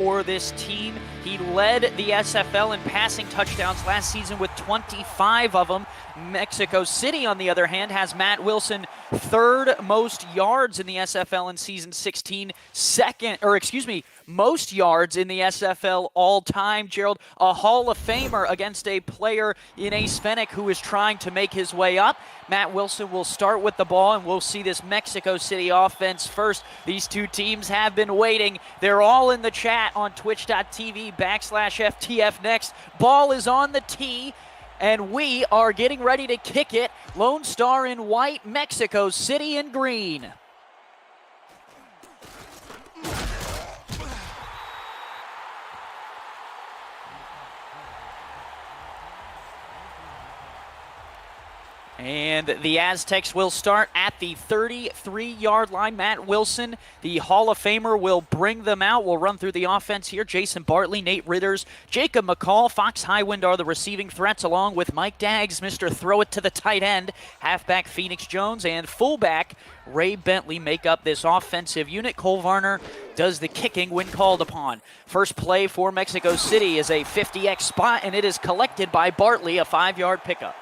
for this team. He led the SFL in passing touchdowns last season with 25 of them. Mexico City, on the other hand, has Matt Wilson third most yards in the SFL in season 16, most yards in the SFL all time. Gerald, a Hall of Famer against a player in Ace Fennick who is trying to make his way up. Matt Wilson will start with the ball, and we'll see this Mexico City offense first. These two teams have been waiting. They're all in the chat on twitch.tv/FTF next. Ball is on the tee, and we are getting ready to kick it. Lone Star in white, Mexico City in green. And the Aztecs will start at the 33-yard line. Matt Wilson, the Hall of Famer, will bring them out. We'll run through the offense here. Jason Bartley, Nate Ritters, Jacob McCall, Fox Highwind are the receiving threats, along with Mike Daggs, Mr. Throw It to the tight end. Halfback Phoenix Jones and fullback Ray Bentley make up this offensive unit. Cole Varner does the kicking when called upon. First play for Mexico City is a 50X spot, and it is collected by Bartley, a 5-yard pickup.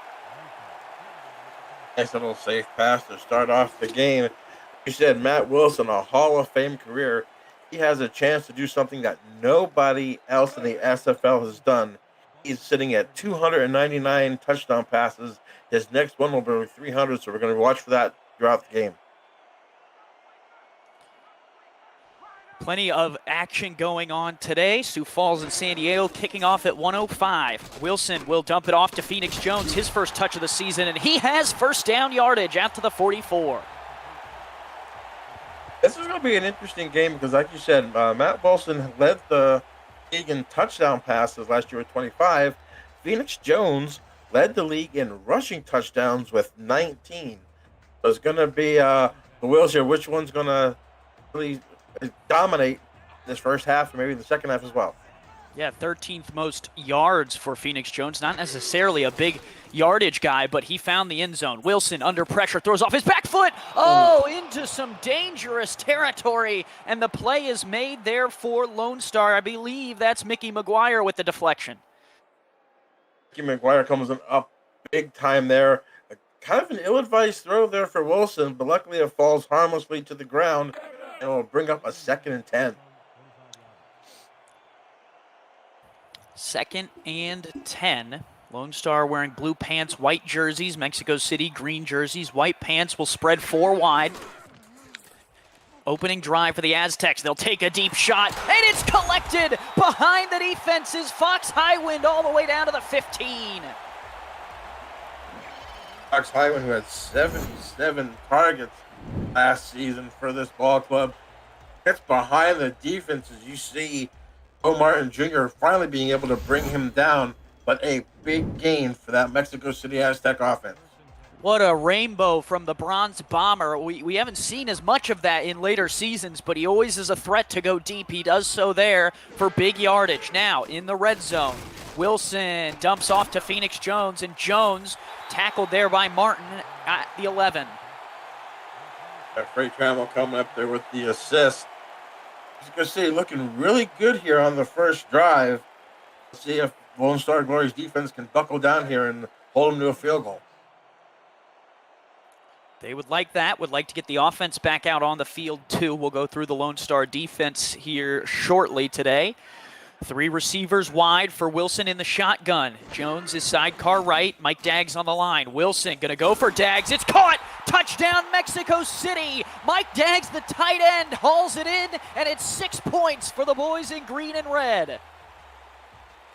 Nice little safe pass to start off the game. You said Matt Wilson, a Hall of Fame career. He has a chance to do something that nobody else in the SFL has done. He's sitting at 299 touchdown passes. His next one will be 300, so we're going to watch for that throughout the game. Plenty of action going on today. Sioux Falls and San Diego kicking off at 1:05. Wilson will dump it off to Phoenix Jones, his first touch of the season, and he has first down yardage out to the 44. This is going to be an interesting game because, like you said, Matt Wilson led the league in touchdown passes last year with 25. Phoenix Jones led the league in rushing touchdowns with 19. So it's going to be the wheels here. Which one's going to really dominate this first half, or maybe the second half as well? Yeah, 13th most yards for Phoenix Jones. Not necessarily a big yardage guy, but he found the end zone. Wilson under pressure, throws off his back foot. Oh, into some dangerous territory, and the play is made there for Lone Star. I believe that's Mickey McGuire with the deflection. Mickey McGuire comes up big time there. Kind of an ill-advised throw there for Wilson, but luckily it falls harmlessly to the ground, and will bring up a 2nd and 10. 2nd and 10. Lone Star wearing blue pants, white jerseys. Mexico City green jerseys. White pants will spread 4 wide. Opening drive for the Aztecs. They'll take a deep shot, and it's collected behind the defenses. Fox Highwind all the way down to the 15. Fox Highwind, who had 77 targets last season for this ball club, gets behind the defense as you see Bo Martin Jr. finally being able to bring him down, but a big gain for that Mexico City Aztec offense. What a rainbow from the Bronze Bomber. We haven't seen as much of that in later seasons, but he always is a threat to go deep. He does so there for big yardage. Now in the red zone, Wilson dumps off to Phoenix Jones, and Jones tackled there by Martin at the 11. Freight Trammell coming up there with the assist. As you can see, looking really good here on the first drive. Let's see if Lone Star Glory's defense can buckle down here and hold them to a field goal. They would like that, would like to get the offense back out on the field too. We'll go through the Lone Star defense here shortly today. 3 receivers wide for Wilson in the shotgun. Jones is sidecar right. Mike Daggs on the line. Wilson going to go for Daggs. It's caught. Touchdown, Mexico City. Mike Daggs, the tight end, hauls it in, and it's 6 points for the boys in green and red.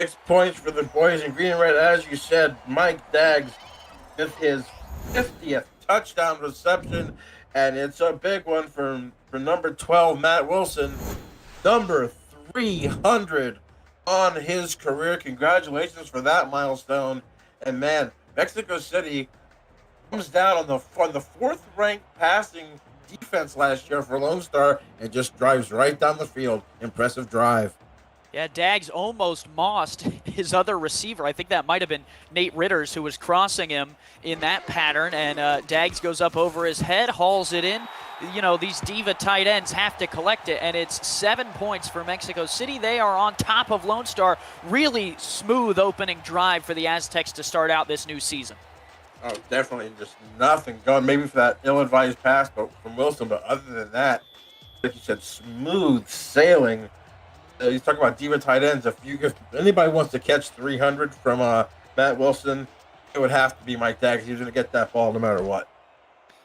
6 points for the boys in green and red. As you said, Mike Daggs with his 50th touchdown reception, and it's a big one for number 12, Matt Wilson. Number 300 on his career. Congratulations for that milestone. And man, Mexico City comes down on the 4th ranked passing defense last year for Lone Star and just drives right down the field. Impressive drive. Yeah, Daggs almost mossed his other receiver. I think that might have been Nate Ritters who was crossing him in that pattern, and Daggs goes up over his head, hauls it in. these diva tight ends have to collect it, and it's 7 points for Mexico City. They are on top of Lone Star. Really smooth opening drive for the Aztecs to start out this new season. Oh, definitely just nothing going. Maybe for that ill-advised pass from Wilson, but other than that, like you said, smooth sailing. He's talking about diva tight ends. If anybody wants to catch 300 from Matt Wilson, it would have to be Mike Daggs. He's going to get that ball no matter what.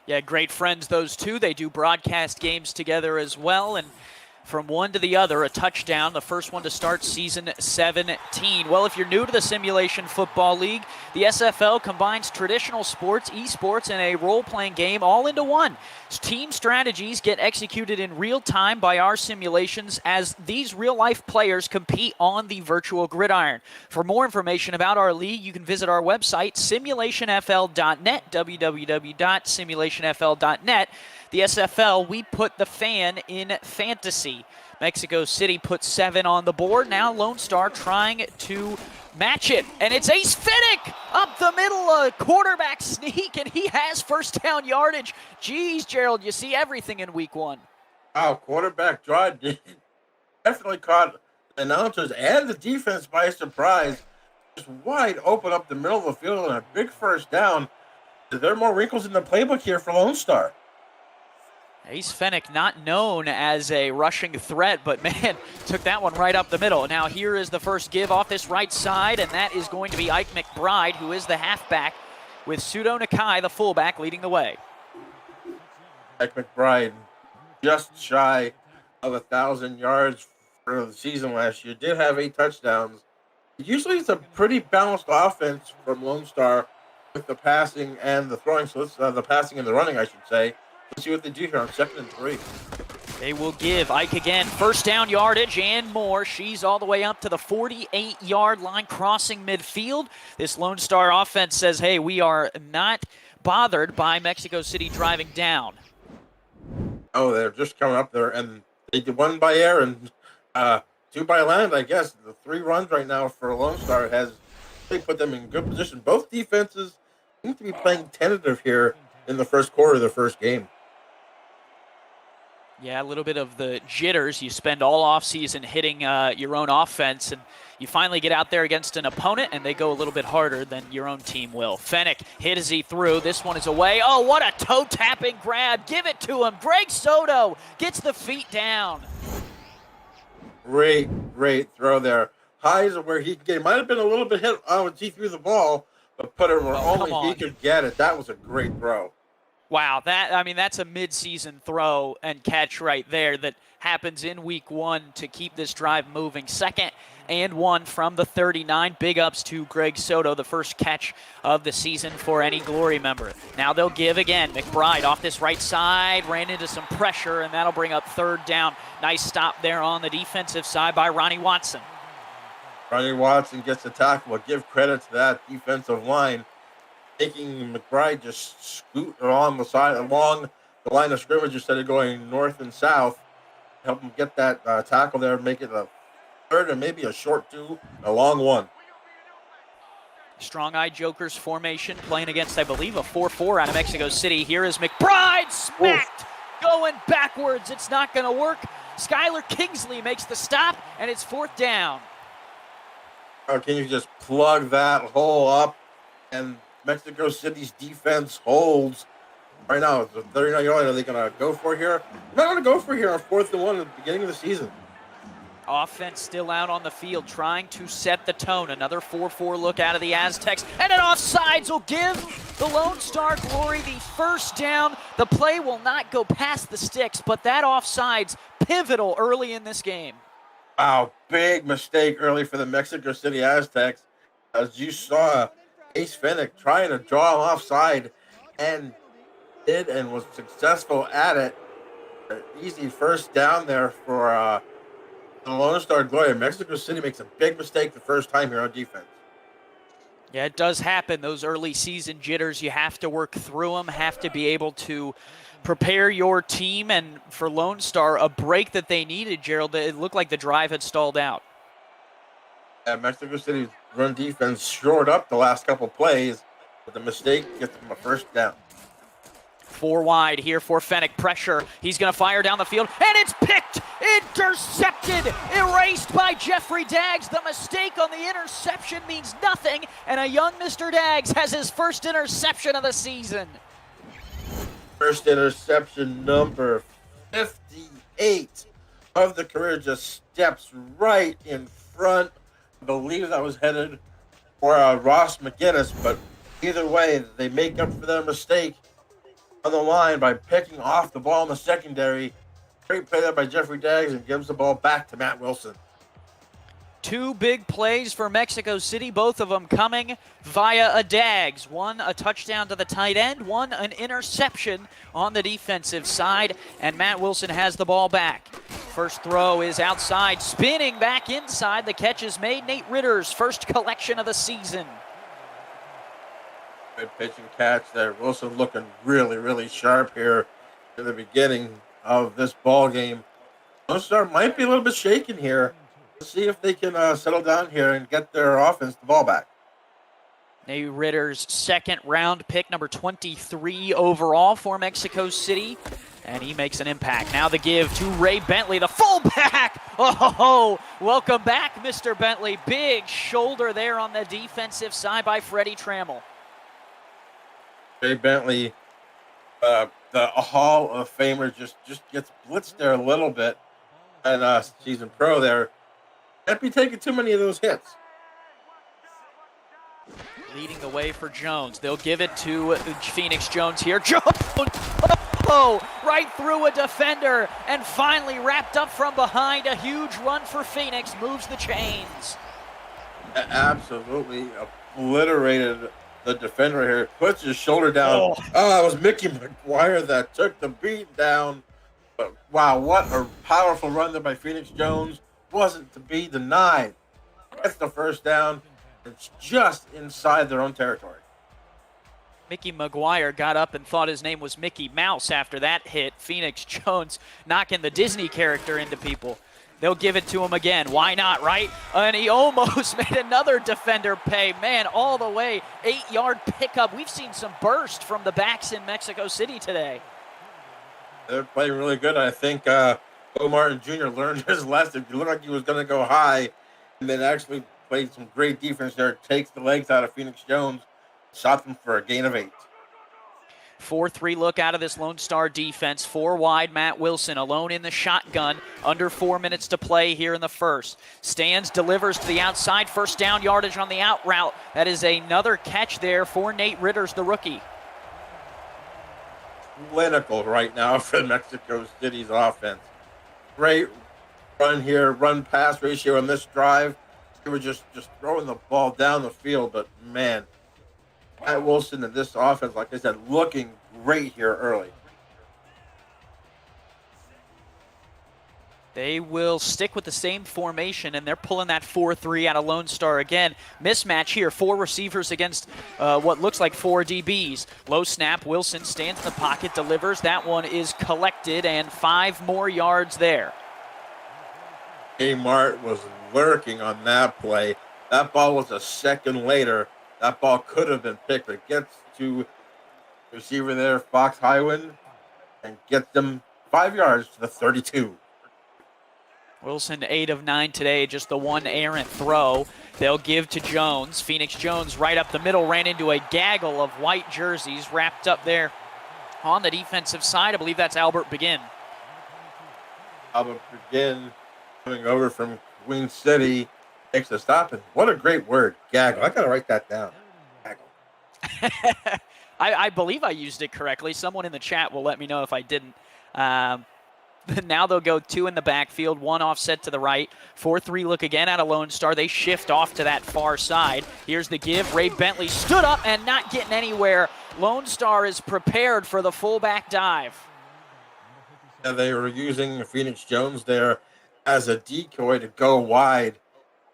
Yeah, great friends, those two. They do broadcast games together as well, and from one to the other, a touchdown, the first one to start season 17. Well, if you're new to the Simulation Football League, the SFL combines traditional sports, esports, and a role-playing game all into one. Team strategies get executed in real time by our simulations as these real-life players compete on the virtual gridiron. For more information about our league, you can visit our website, simulationfl.net, www.simulationfl.net. The SFL, we put the fan in fantasy. Mexico City put 7 on the board. Now Lone Star trying to match it. And it's Ace Finnick up the middle, a quarterback sneak, and he has first down yardage. Geez, Gerald, you see everything in week 1. Wow, quarterback draw definitely caught the announcers and the defense by surprise. Just wide open up the middle of the field and a big first down. There are more wrinkles in the playbook here for Lone Star. Ace Finnick, not known as a rushing threat, but man, took that one right up the middle. Now here is the first give off this right side, and that is going to be Ike McBride, who is the halfback, with Pseudo Nakai, the fullback, leading the way. Ike McBride, just shy of 1,000 yards for the season last year, did have 8 touchdowns. Usually it's a pretty balanced offense from Lone Star with the passing and the throwing, so let's the passing and the running, I should say. Let's see what they do here on 2nd and 3. They will give Ike again first down yardage and more. She's all the way up to the 48-yard line, crossing midfield. This Lone Star offense says, hey, we are not bothered by Mexico City driving down. Oh, they're just coming up there, and they did 1 by air and 2 by land, I guess. The 3 runs right now for Lone Star has really put them in good position. Both defenses seem to be playing tentative here in the first quarter of the first game. Yeah, a little bit of the jitters. You spend all offseason hitting your own offense, and you finally get out there against an opponent, and they go a little bit harder than your own team will. Fennick hit as he threw. This one is away. Oh, what a toe-tapping grab. Give it to him. Greg Soto gets the feet down. Great throw there. Highs where he could get. It might have been a little bit hit when he threw the ball, but put it where only he could get it. That was a great throw. Wow, that's a mid-season throw and catch right there that happens in week 1 to keep this drive moving. 2nd and 1 from the 39. Big ups to Greg Soto, the first catch of the season for any Glory member. Now they'll give again. McBride off this right side, ran into some pressure, and that'll bring up 3rd down. Nice stop there on the defensive side by Ronnie Watson. Ronnie Watson gets the tackle. We'll give credit to that defensive line, making McBride just scoot along the line of scrimmage instead of going north and south. Help him get that tackle there, make it a 3rd and maybe a short 2, a long 1. Strong-eyed Jokers formation playing against, I believe, a 4-4 out of Mexico City. Here is McBride smacked, going backwards. It's not going to work. Skylar Kingsley makes the stop, and it's 4th down. Can you just plug that hole up? And Mexico City's defense holds. Right now, it's a 39-yard. Are they going to go for here? They're not going to go for here on 4th and 1 at the beginning of the season. Offense still out on the field, trying to set the tone. Another 4-4 look out of the Aztecs. And an offsides will give the Lone Star Glory the first down. The play will not go past the sticks, but that offsides pivotal early in this game. Wow, big mistake early for the Mexico City Aztecs. As you saw, Ace Finnick trying to draw him offside and was successful at it. An easy first down there for the Lone Star Glory. Mexico City makes a big mistake the first time here on defense. Yeah, it does happen. Those early season jitters, you have to work through them, have to be able to prepare your team. And for Lone Star, a break that they needed, Gerald, it looked like the drive had stalled out. Yeah, Mexico City's run defense shored up the last couple plays, but the mistake gets them a first down. 4 wide here for Fennick. Pressure. He's going to fire down the field, and it's picked! Intercepted! Erased by Jeffrey Daggs. The mistake on the interception means nothing, and a young Mr. Daggs has his first interception of the season. First interception, number 58 of the career, just steps right in front. I believe that was headed for Ross McGinnis, but either way, they make up for their mistake on the line by picking off the ball in the secondary. Great play there by Jeffrey Daggs, and gives the ball back to Matt Wilson. 2 big plays for Mexico City, both of them coming via a Daggs. One a touchdown to the tight end, one an interception on the defensive side, and Matt Wilson has the ball back. First throw is outside, spinning back inside. The catch is made. Nate Ritter's first collection of the season. Good pitch and catch there. Wilson looking really, really sharp here in the beginning of this ball game. Lone Star might be a little bit shaken here. Let's see if they can settle down here and get their offense the ball back. Nate Ritter's second round pick, number 23 overall for Mexico City. And he makes an impact. Now the give to Ray Bentley, the fullback. Oh, welcome back, Mr. Bentley. Big shoulder there on the defensive side by Freddie Trammell. Ray Bentley, the Hall of Famer, just gets blitzed there a little bit. And season pro there. Can't be taking too many of those hits. Leading the way for Jones. They'll give it to Phoenix Jones here. Jones! Oh, right through a defender and finally wrapped up from behind. A huge run for Phoenix. Moves the chains. Absolutely obliterated the defender here. Puts his shoulder down. Oh, it was Mickey McGuire that took the beat down. But wow, what a powerful run there by Phoenix Jones. Wasn't to be denied. Gets the first down. It's just inside their own territory. Mickey McGuire got up and thought his name was Mickey Mouse after that hit. Phoenix Jones knocking the Disney character into people. They'll give it to him again. Why not, right? And he almost made another defender pay. Man, all the way, 8-yard pickup. We've seen some burst from the backs in Mexico City today. They're playing really good. I think Bo Martin Jr. learned his lesson. It looked like he was going to go high, and then actually played some great defense there. Takes the legs out of Phoenix Jones, shot them for a gain of 8. 4-3 look out of this Lone Star defense. 4 wide, Matt Wilson alone in the shotgun. Under 4 minutes to play here in the first. Stands, delivers to the outside. First down yardage on the out route. That is another catch there for Nate Ritter's, the rookie. Clinical right now for Mexico City's offense. Great run here, run-pass ratio on this drive. They were just throwing the ball down the field, but man, Matt Wilson and this offense, like I said, looking great here early. They will stick with the same formation, and they're pulling that 4-3 out of Lone Star again. Mismatch here, 4 receivers against what looks like 4 DBs. Low snap, Wilson stands in the pocket, delivers. That one is collected, and 5 more yards there. Mart was lurking on that play. That ball was a second later. That ball could have been Pickler. Gets to the receiver there, Fox Highwind, and gets them 5 yards to the 32. Wilson 8 of 9 today, just the one errant throw. They'll give to Jones. Phoenix Jones right up the middle, ran into a gaggle of white jerseys wrapped up there on the defensive side. I believe that's Albert Begin. Albert Begin coming over from Queen City, takes a stop, and what a great word, gaggle. I got to write that down. Gaggle. I believe I used it correctly. Someone in the chat will let me know if I didn't. Now they'll go 2 in the backfield, 1 offset to the right. 4-3 look again out of Lone Star. They shift off to that far side. Here's the give. Ray Bentley stood up and not getting anywhere. Lone Star is prepared for the fullback dive. Yeah, they were using Phoenix Jones there as a decoy to go wide,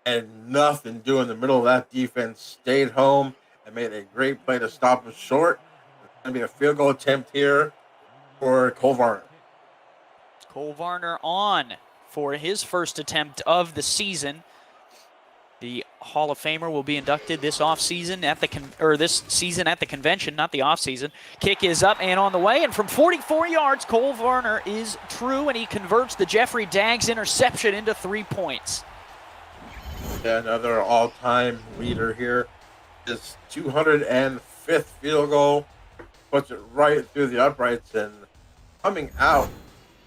and nothing doing. The middle of that defense stayed home and made a great play to stop him short. It's going to be a field goal attempt here for Cole Varner. Cole Varner on for his first attempt of the season. The Hall of Famer will be inducted this season at the convention, not the offseason. Kick is up and on the way, and from 44 yards, Cole Varner is true, and he converts the Jeffrey Daggs interception into 3 points. Yeah, another all-time leader here. His 205th field goal puts it right through the uprights, and coming out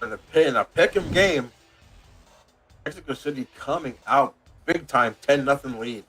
in a pick-em game, Mexico City coming out big time, 10-0 lead.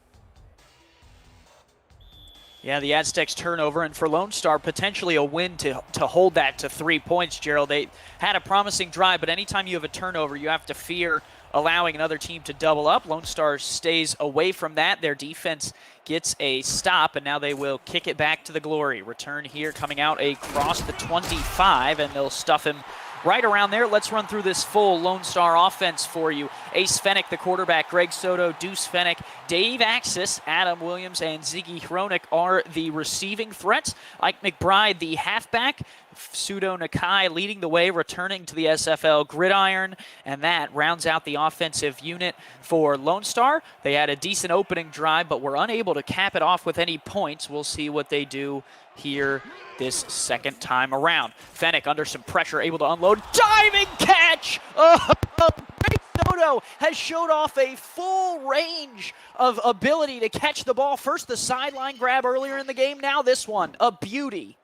Yeah, the Aztecs turnover, and for Lone Star, potentially a win to hold that to 3 points, Gerald. They had a promising drive, but anytime you have a turnover, you have to fear allowing another team to double up. Lone Star stays away from that. Their defense gets a stop, and now they will kick it back to the Glory. Return here coming out across the 25, and they'll stuff him right around there. Let's run through this full Lone Star offense for you. Ace Fennick, the quarterback, Greg Soto, Deuce Fennick, Dave Axis, Adam Williams, and Ziggy Hronik are the receiving threats. Ike McBride, the halfback, Pseudo Nakai leading the way, returning to the SFL gridiron, and that rounds out the offensive unit for Lone Star. They had a decent opening drive, but were unable to cap it off with any points. We'll see what they do here this second time around. Fennick under some pressure, able to unload. Diving catch! Greg Soto has showed off a full range of ability to catch the ball. First the sideline grab earlier in the game, now this one. A beauty.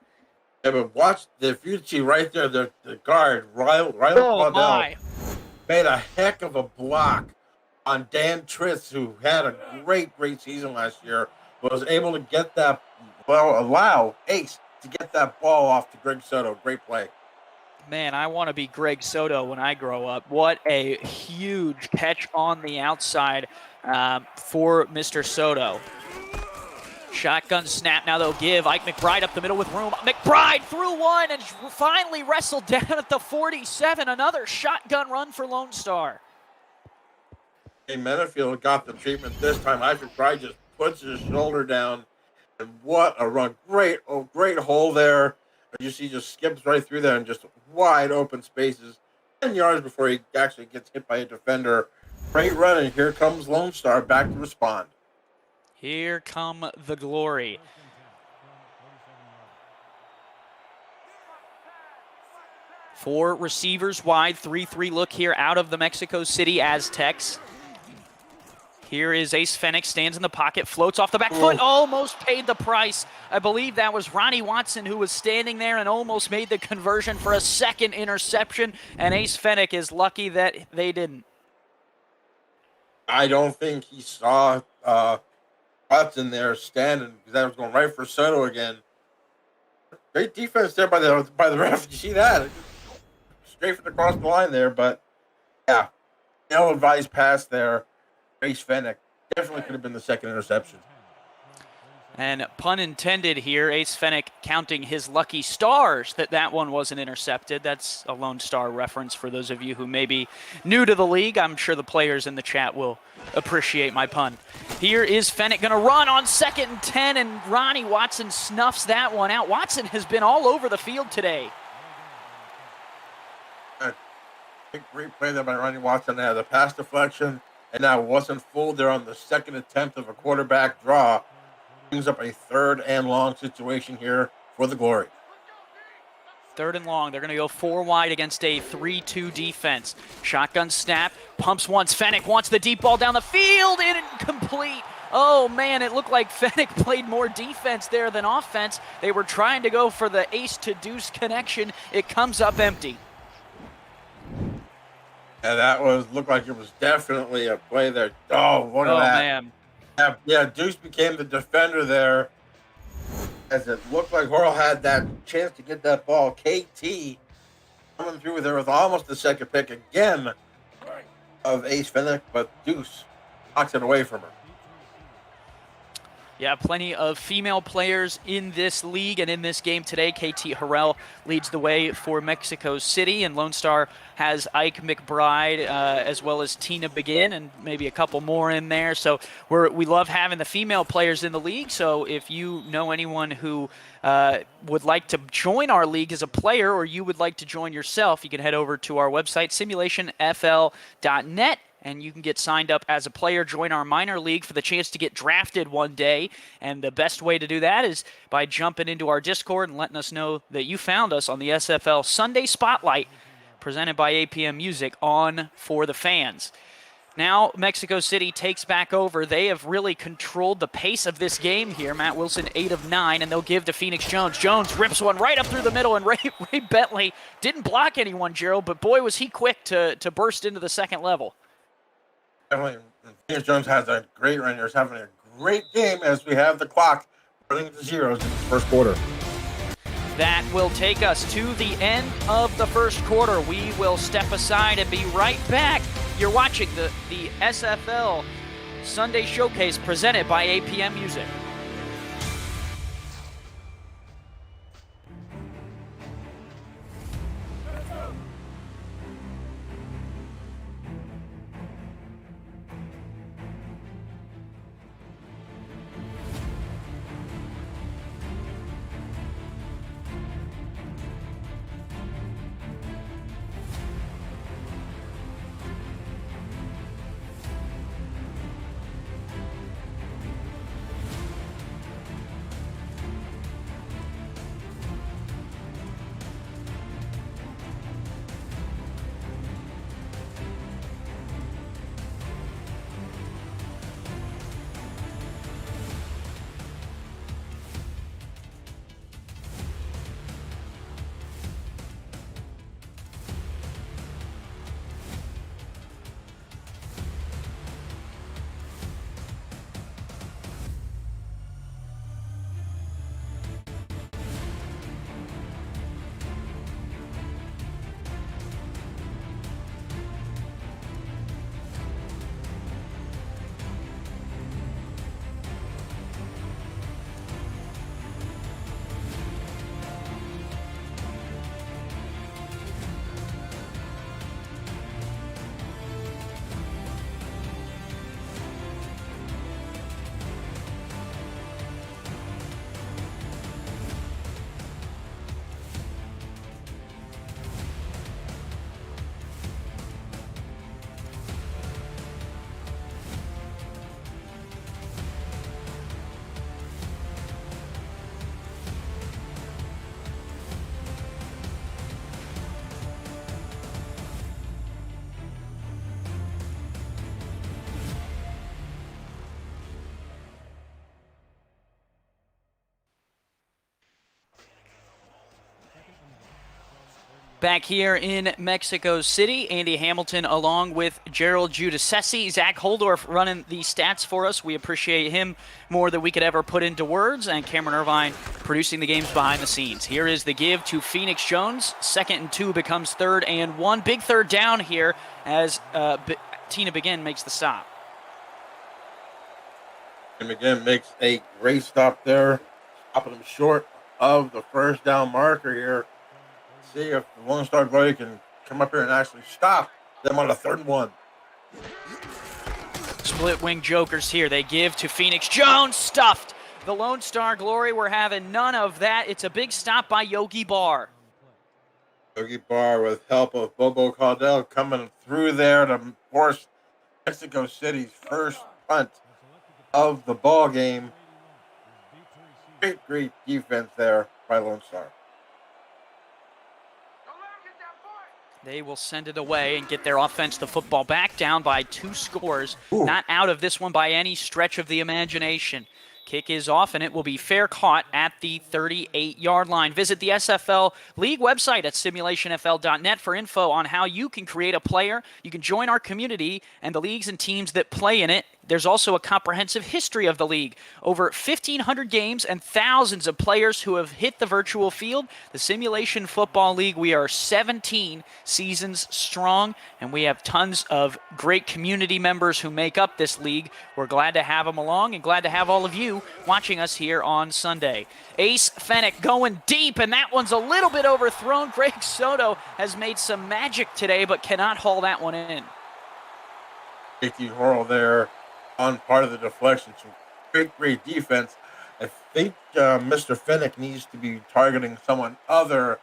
Yeah, but watch the Fucci right there, the guard, Ryan Oh, Claudel, my. made a heck of a block on Dan Tritz, who had a great season last year, was able to get that, allow Ace to get that ball off to Greg Soto. Great play. Man, I want to be Greg Soto when I grow up. What a huge catch on the outside for Mr. Soto. Shotgun snap, now they'll give Ike McBride up the middle with room. McBride threw one and finally wrestled down at the 47. Another shotgun run for Lone Star. Hey, Menafield got the treatment this time. Ike McBride just puts his shoulder down, and what a run. Great hole there. You see, just skips right through there and just wide open spaces. 10 yards before he actually gets hit by a defender. Great run, and here comes Lone Star back to respond. Here come the Glory. Four receivers wide, 3-3 look here out of the Mexico City Aztecs. Here is Ace Fennick, stands in the pocket, floats off the back foot, almost paid the price. I believe that was Ronnie Watson who was standing there and almost made the conversion for a second interception, and Ace Fennick is lucky that they didn't. I don't think he saw Watson there standing, because that was going right for Soto again. Great defense there by the ref. Did you see that? Straight from across the line there, but yeah, ill-advised pass there. Ace Fennick definitely could have been the second interception. And pun intended here, Ace Fennick counting his lucky stars that one wasn't intercepted. That's a Lone Star reference for those of you who may be new to the league. I'm sure the players in the chat will appreciate my pun. Here is Fennick going to run on 2nd and 10, and Ronnie Watson snuffs that one out. Watson has been all over the field today. Great play there by Ronnie Watson. They had the pass deflection, and now wasn't fooled there on the second attempt of a quarterback draw. Brings up a 3rd and long situation here for the Glory. 3rd and long. They're going to go 4 wide against a 3-2 defense. Shotgun snap, pumps once. Fennick wants the deep ball down the field, and incomplete. Oh, man, it looked like Fennick played more defense there than offense. They were trying to go for the ace to deuce connection. It comes up empty. Yeah, that looked like it was definitely a play there. Oh, what of that. Man. Yeah, Deuce became the defender there, as it looked like Horrell had that chance to get that ball. KT coming through there with almost the second pick again of Ace Fennick, but Deuce knocks it away from her. Yeah, plenty of female players in this league and in this game today. KT Harrell leads the way for Mexico City, and Lone Star has Ike McBride as well as Tina Begin and maybe a couple more in there. So we love having the female players in the league. So if you know anyone who would like to join our league as a player, or you would like to join yourself, you can head over to our website, simulationfl.net, and you can get signed up as a player, join our minor league for the chance to get drafted one day. And the best way to do that is by jumping into our Discord and letting us know that you found us on the SFL Sunday Spotlight presented by APM Music on For the Fans. Now Mexico City takes back over. They have really controlled the pace of this game here. Matt Wilson, 8 of 9, and they'll give to Phoenix Jones. Jones rips one right up through the middle, and Ray Bentley didn't block anyone, Gerald, but boy, was he quick to burst into the second level. Definitely, Phoenix Jones has a great run. He's having a great game as we have the clock running to zeros in the first quarter. That will take us to the end of the first quarter. We will step aside and be right back. You're watching the SFL Sunday Showcase presented by APM Music. Back here in Mexico City, Andy Hamilton along with Gerald Giudice. Zach Holdorf running the stats for us. We appreciate him more than we could ever put into words. And Cameron Irvine producing the games behind the scenes. Here is the give to Phoenix Jones. 2nd and 2 becomes 3rd and 1. Big third down here as Tina Begin makes the stop. And again, makes a great stop there, stopping him short of the first down marker here. See if the Lone Star Boy can come up here and actually stop them on a 3rd and 1. Split wing jokers here. They give to Phoenix Jones. Stuffed. The Lone Star Glory, we're having none of that. It's a big stop by Yogi Barr. Yogi Barr with help of Bobo Caldell coming through there to force Mexico City's first punt of the ball game. Great defense there by Lone Star. They will send it away and get their offense, the football, back down by 2 scores. Ooh. Not out of this one by any stretch of the imagination. Kick is off, and it will be fair caught at the 38-yard line. Visit the SFL League website at simulationfl.net for info on how you can create a player. You can join our community and the leagues and teams that play in it. There's also a comprehensive history of the league. Over 1,500 games and thousands of players who have hit the virtual field. The Simulation Football League, we are 17 seasons strong, and we have tons of great community members who make up this league. We're glad to have them along and glad to have all of you watching us here on Sunday. Ace Fennec going deep, and that one's a little bit overthrown. Greg Soto has made some magic today, but cannot haul that one in. Safety Horrell there on part of the deflection. Some great defense. I think Mr. Fennec needs to be targeting someone other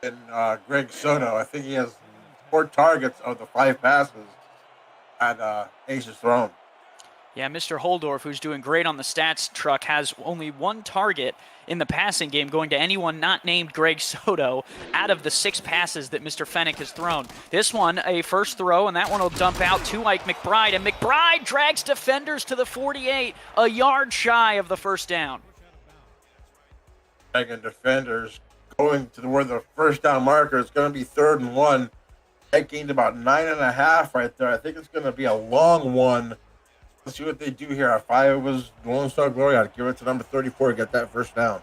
than Greg Soto. I think he has 4 targets of the 5 passes. at Ace's throne. Yeah, Mr. Holdorf, who's doing great on the stats truck, has only one target in the passing game going to anyone not named Greg Soto out of the 6 passes that Mr. Fennick has thrown. This one, a first throw, and that one will dump out to Ike McBride, and McBride drags defenders to the 48, a yard shy of the first down. Dragging defenders going to where the first down marker is going to be 3rd and 1. That gained about 9.5 right there. I think it's going to be a long one. Let's see what they do here. If I was Lone Star Glory, I'd give it to number 34 to get that first down.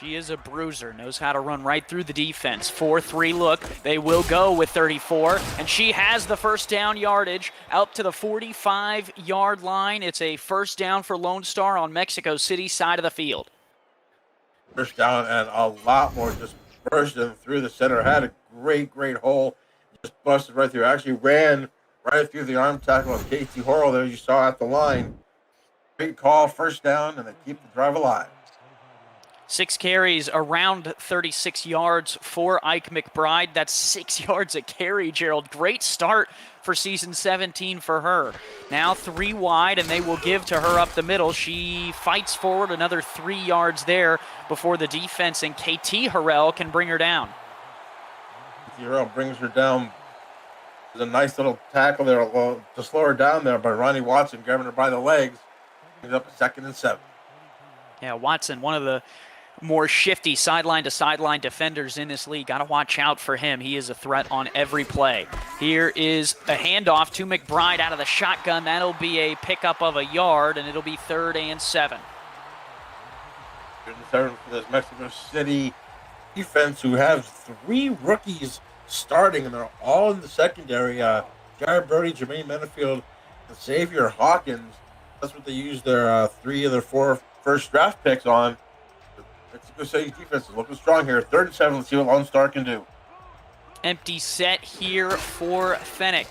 She is a bruiser, knows how to run right through the defense. 4-3 look. They will go with 34, and she has the first down yardage out to the 45-yard line. It's a first down for Lone Star on Mexico City side of the field. First down and a lot more just bursting through the center. Had a great hole. Just busted right through. Actually ran right through the arm tackle of Katie Horrell there you saw at the line. Great call, first down, and they keep the drive alive. 6 carries, around 36 yards for Ike McBride. That's 6 yards a carry, Gerald. Great start for season 17 for her. Now 3 wide, and they will give to her up the middle. She fights forward another 3 yards there before the defense, and KT Harrell can bring her down. KT Harrell brings her down. There's a nice little tackle there to slow her down there by Ronnie Watson, grabbing her by the legs. Brings up a 2nd and 7. Yeah, Watson, one of the more shifty sideline-to-sideline defenders in this league. Got to watch out for him. He is a threat on every play. Here is a handoff to McBride out of the shotgun. That'll be a pickup of a yard, and it'll be 3rd and 7. 3rd and 7 for this Mexico City defense, who has 3 rookies starting, and they're all in the secondary. Jared Brody, Jermaine Menafield, and Xavier Hawkins. That's what they use their 3 of their 4 first draft picks on. Mexico City defense is looking strong here. 3rd and 7. Let's see what Lone Star can do. Empty set here for Fennick.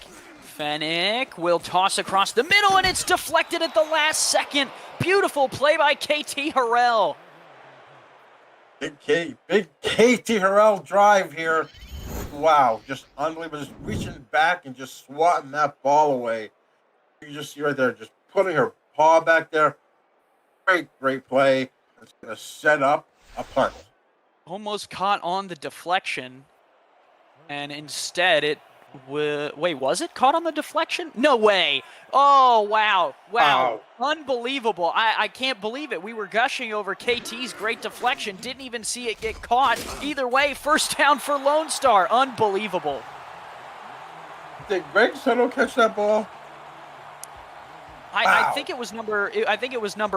Fennick will toss across the middle, and it's deflected at the last second. Beautiful play by KT Harrell. Big KT Harrell drive here. Wow, just unbelievable. Just reaching back and just swatting that ball away. You just see right there, just putting her paw back there. Great play. It's going to set up a punt. Almost caught on the deflection, and instead it wait, was it caught on the deflection? No way. Oh, wow. Unbelievable. I can't believe it. We were gushing over KT's great deflection. Didn't even see it get caught. Either way, first down for Lone Star. Unbelievable. Did Greg Soto catch that ball? I think it was number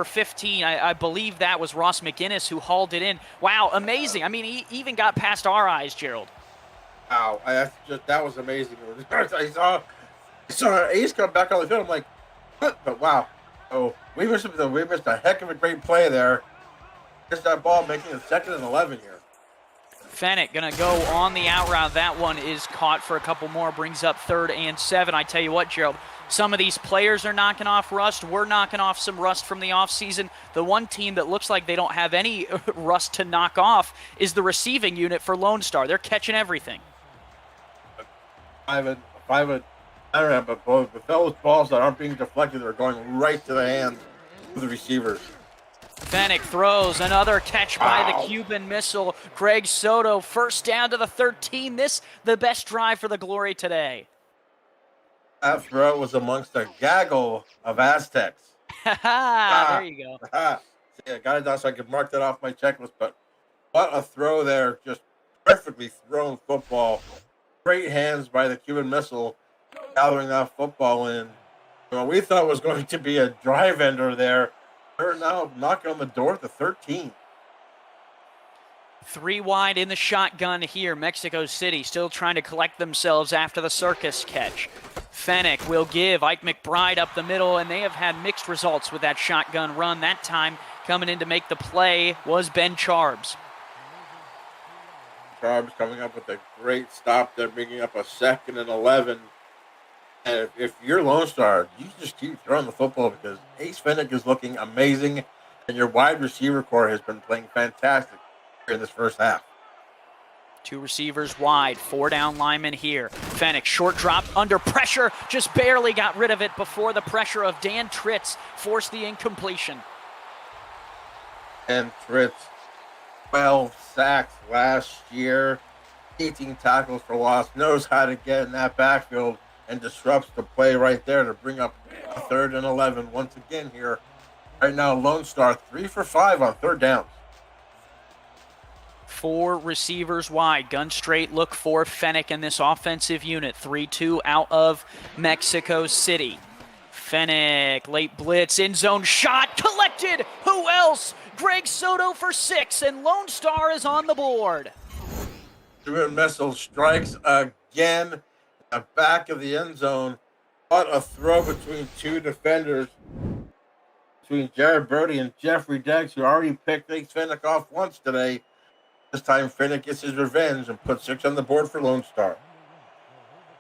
15. I believe that was Ross McGinnis who hauled it in. Wow, amazing. I mean, he even got past our eyes, Gerald. Wow, that was amazing. I saw Ace come back on the field. I'm like, what? But wow. Oh, we missed a heck of a great play there. Missed that ball, making it 2nd and 11 here. Fennick going to go on the out route. That one is caught for a couple more, brings up 3rd and 7. I tell you what, Gerald, some of these players are knocking off rust. We're knocking off some rust from the offseason. The one team that looks like they don't have any rust to knock off is the receiving unit for Lone Star. They're catching everything. I don't know, but those balls that aren't being deflected are going right to the hands of the receivers. Fennick throws another catch by the Cuban Missile. Greg Soto, first down to the 13. This, the best drive for the Glory today. That throw was amongst a gaggle of Aztecs. There you go. Yeah, got it down so I could mark that off my checklist, but what a throw there. Just perfectly thrown football. Great hands by the Cuban Missile gathering that football in. What we thought was going to be a drive ender there, they're now knocking on the door at the 13. 3 wide in the shotgun here. Mexico City still trying to collect themselves after the circus catch. Fennick will give Ike McBride up the middle, and they have had mixed results with that shotgun run. That time coming in to make the play was Ben Charbs. Charbs coming up with a great stop there, bringing up a 2nd and 11. And if you're Lone Star, you just keep throwing the football because Ace Fennick is looking amazing, and your wide receiver core has been playing fantastic in this first half. Two receivers wide, 4 down linemen here. Fenech, short drop, under pressure, just barely got rid of it before the pressure of Dan Tritz forced the incompletion. And Tritz, 12 sacks last year, 18 tackles for loss, knows how to get in that backfield and disrupts the play right there to bring up a 3rd and 11 once again here. Right now, Lone Star 3 for 5 on 3rd downs. 4 receivers wide, gun straight, look for Fenech in this offensive unit. 3-2 out of Mexico City. Fenech, late blitz, end zone shot, collected. Who else? Greg Soto for 6, and Lone Star is on the board. Stuart Missile strikes again. The back of the end zone. What a throw between 2 defenders. Between Jared Brody and Jeffrey Deggs, who already picked Fenech off once today. This time, Fenech gets his revenge and puts 6 on the board for Lone Star.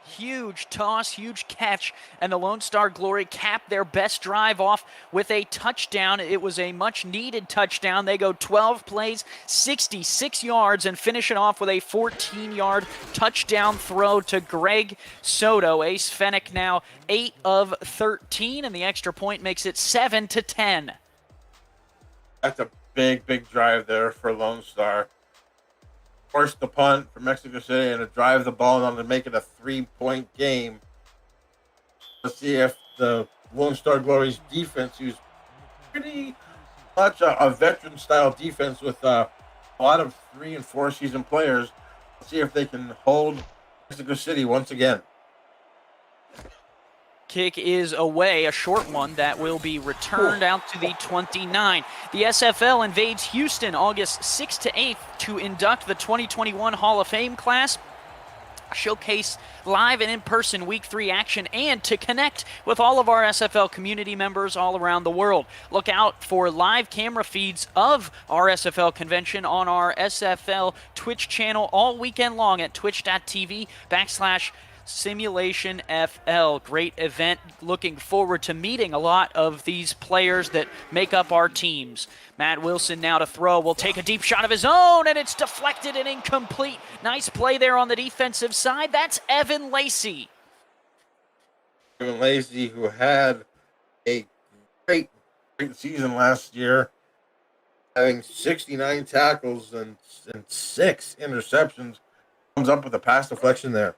Huge toss, huge catch, and the Lone Star Glory capped their best drive off with a touchdown. It was a much-needed touchdown. They go 12 plays, 66 yards, and finish it off with a 14-yard touchdown throw to Greg Soto. Ace Fenech now 8 of 13, and the extra point makes it 7-10. That's a big, big drive there for Lone Star. Force the punt for Mexico City and to drive the ball on to make it a 3-point game. Let's see if the Lone Star Glory's defense, who's pretty much a veteran-style defense with a lot of 3- and 4-season players, let's see if they can hold Mexico City once again. Kick is away, a short one that will be returned out to the 29. The SFL invades Houston August 6th to 8th to induct the 2021 Hall of Fame class, showcase live and in-person Week 3 action, and to connect with all of our SFL community members all around the world. Look out for live camera feeds of our SFL convention on our SFL Twitch channel all weekend long at twitch.tv/Simulationfl. Great event. Looking forward to meeting a lot of these players that make up our teams. Matt Wilson now to throw. Will take a deep shot of his own, and it's deflected and incomplete. Nice play there on the defensive side. That's Evan Lacy. Evan Lacy, who had a great season last year, having 69 tackles and 6 interceptions, comes up with a pass deflection there.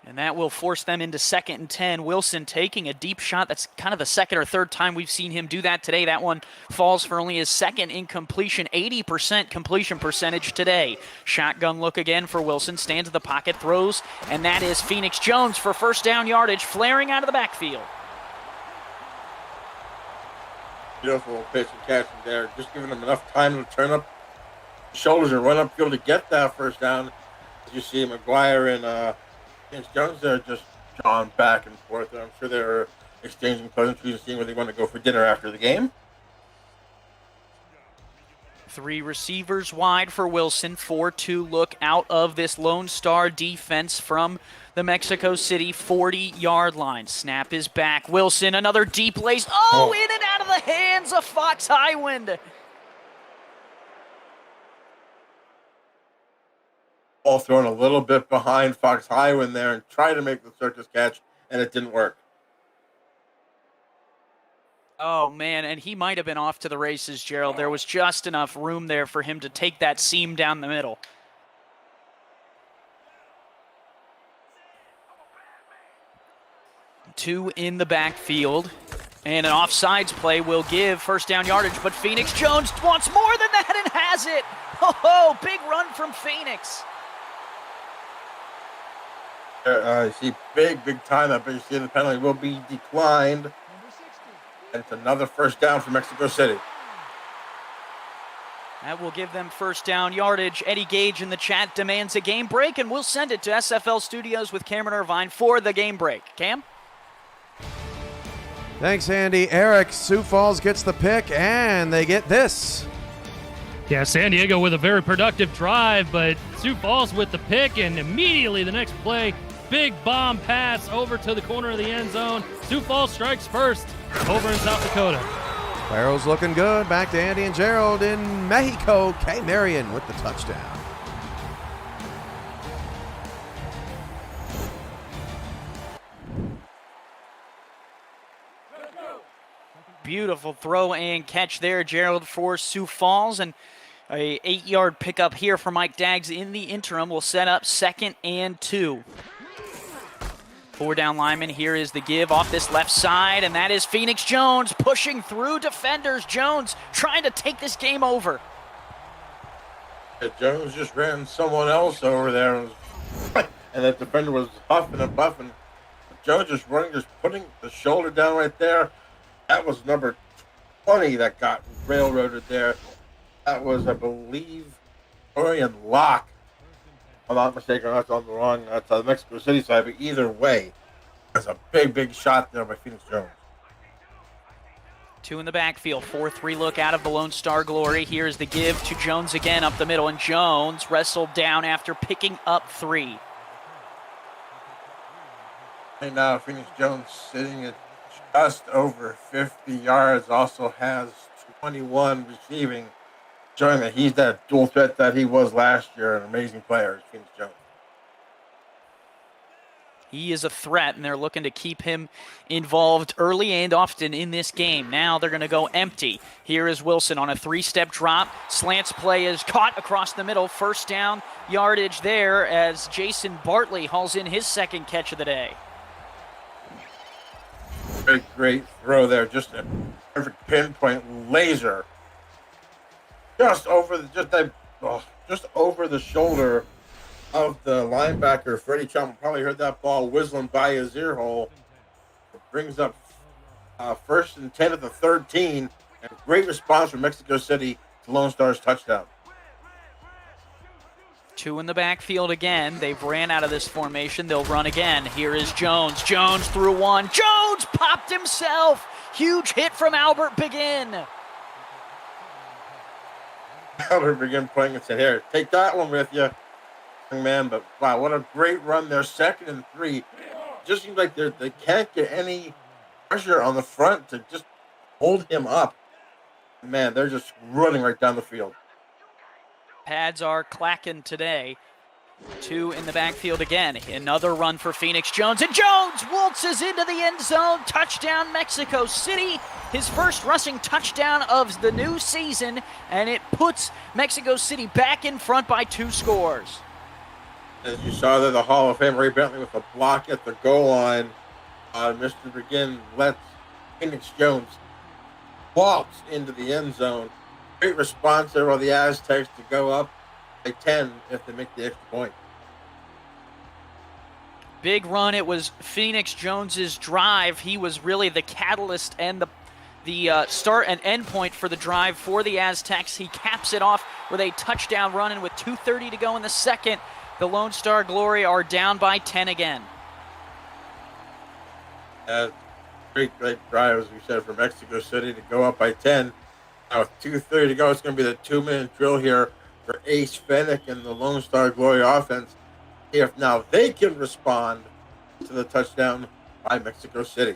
And that will force them into 2nd and 10. Wilson taking a deep shot. That's kind of the 2nd or 3rd time we've seen him do that today. That one falls for only his 2nd incompletion. 80% completion percentage today. Shotgun look again for Wilson. Stands in the pocket, throws, and that is Phoenix Jones for 1st down yardage, flaring out of the backfield. Beautiful pitch and catching there. Just giving them enough time to turn up the shoulders and run upfield to get that 1st down. As you see McGuire and James Jones there just jawing back and forth. I'm sure they're exchanging pleasantries and seeing where they want to go for dinner after the game. 3 receivers wide for Wilson. 4-2 look out of this Lone Star defense from the Mexico City 40-yard line. Snap is back. Wilson, another deep lace. Oh, in and out of the hands of Fox Highwind. Ball thrown a little bit behind Fox Highwind there and tried to make the circus catch, and it didn't work. Oh, man, and he might have been off to the races, Gerald. There was just enough room there for him to take that seam down the middle. Two in the backfield, and an offsides play will give 1st down yardage, but Phoenix Jones wants more than that and has it. Oh, big run from Phoenix. You see big time up, but you see the penalty will be declined. And it's another 1st down for Mexico City. That will give them 1st down yardage. Eddie Gage in the chat demands a game break, and we'll send it to SFL Studios with Cameron Irvine for the game break. Cam? Thanks, Andy. Eric, Sioux Falls gets the pick, and they get this. Yeah, San Diego with a very productive drive, but Sioux Falls with the pick, and immediately the next play, big bomb pass over to the corner of the end zone. Sioux Falls strikes first over in South Dakota. Barrel's looking good. Back to Andy and Gerald in Mexico. K. Marion with the touchdown. Beautiful throw and catch there, Gerald, for Sioux Falls. And a 8-yard pickup here for Mike Daggs in the interim will set up 2nd and 2. 4 down lineman. Here is the give off this left side, and that is Phoenix Jones pushing through defenders. Jones trying to take this game over. Jones just ran someone else over there, and that defender was huffing and buffing. Jones just running, just putting the shoulder down right there. That was number 20 that got railroaded there. That was, I believe, Orion Locke. If I'm not mistaken, that's on the Mexico City side, but either way, that's a big shot there by Phoenix Jones. 2 in the backfield, 4-3 look out of the Lone Star Glory. Here's the give to Jones again up the middle, and Jones wrestled down after picking up 3. Right now, Phoenix Jones sitting at just over 50 yards, also has 21 receiving, showing that he's that dual threat that he was last year, an amazing player, Phoenix Jones. He is a threat, and they're looking to keep him involved early and often in this game. Now they're going to go empty. Here is Wilson on a 3-step drop. Slants play is caught across the middle. 1st down yardage there as Jason Bartley hauls in his 2nd catch of the day. Great throw there, just a perfect pinpoint laser, just over the shoulder of the linebacker. Freddie Chum probably heard that ball whistling by his ear hole. It brings up 1st and 10 at the 13, and great response from Mexico City to Lone Star's touchdown. 2 in the backfield again. They've ran out of this formation. They'll run again. Here is Jones. Jones threw one. Jones popped himself. Huge hit from Albert Begin. Albert Begin playing and said, "Here, take that one with you, young man." But wow, what a great run there. 2nd and 3. Just seems like they can't get any pressure on the front to just hold him up. Man, they're just running right down the field. Pads are clacking today. 2 in the backfield again. Another run for Phoenix Jones, and Jones waltzes into the end zone. Touchdown, Mexico City. His first rushing touchdown of the new season, and it puts Mexico City back in front by 2 scores. As you saw there, the Hall of Famer Ray Bentley with a block at the goal line. Mr. Begin lets Phoenix Jones waltz into the end zone. Great response there by the Aztecs to go up by 10 if they make the extra point. Big run. It was Phoenix Jones's drive. He was really the catalyst and the start and end point for the drive for the Aztecs. He caps it off with a touchdown run, and with 2:30 to go in the 2nd, the Lone Star Glory are down by 10 again. Great drive, as we said, for Mexico City to go up by 10. Now with 2:30 to go, it's going to be the 2-minute drill here for Ace Fennick and the Lone Star Glory offense. If now they can respond to the touchdown by Mexico City.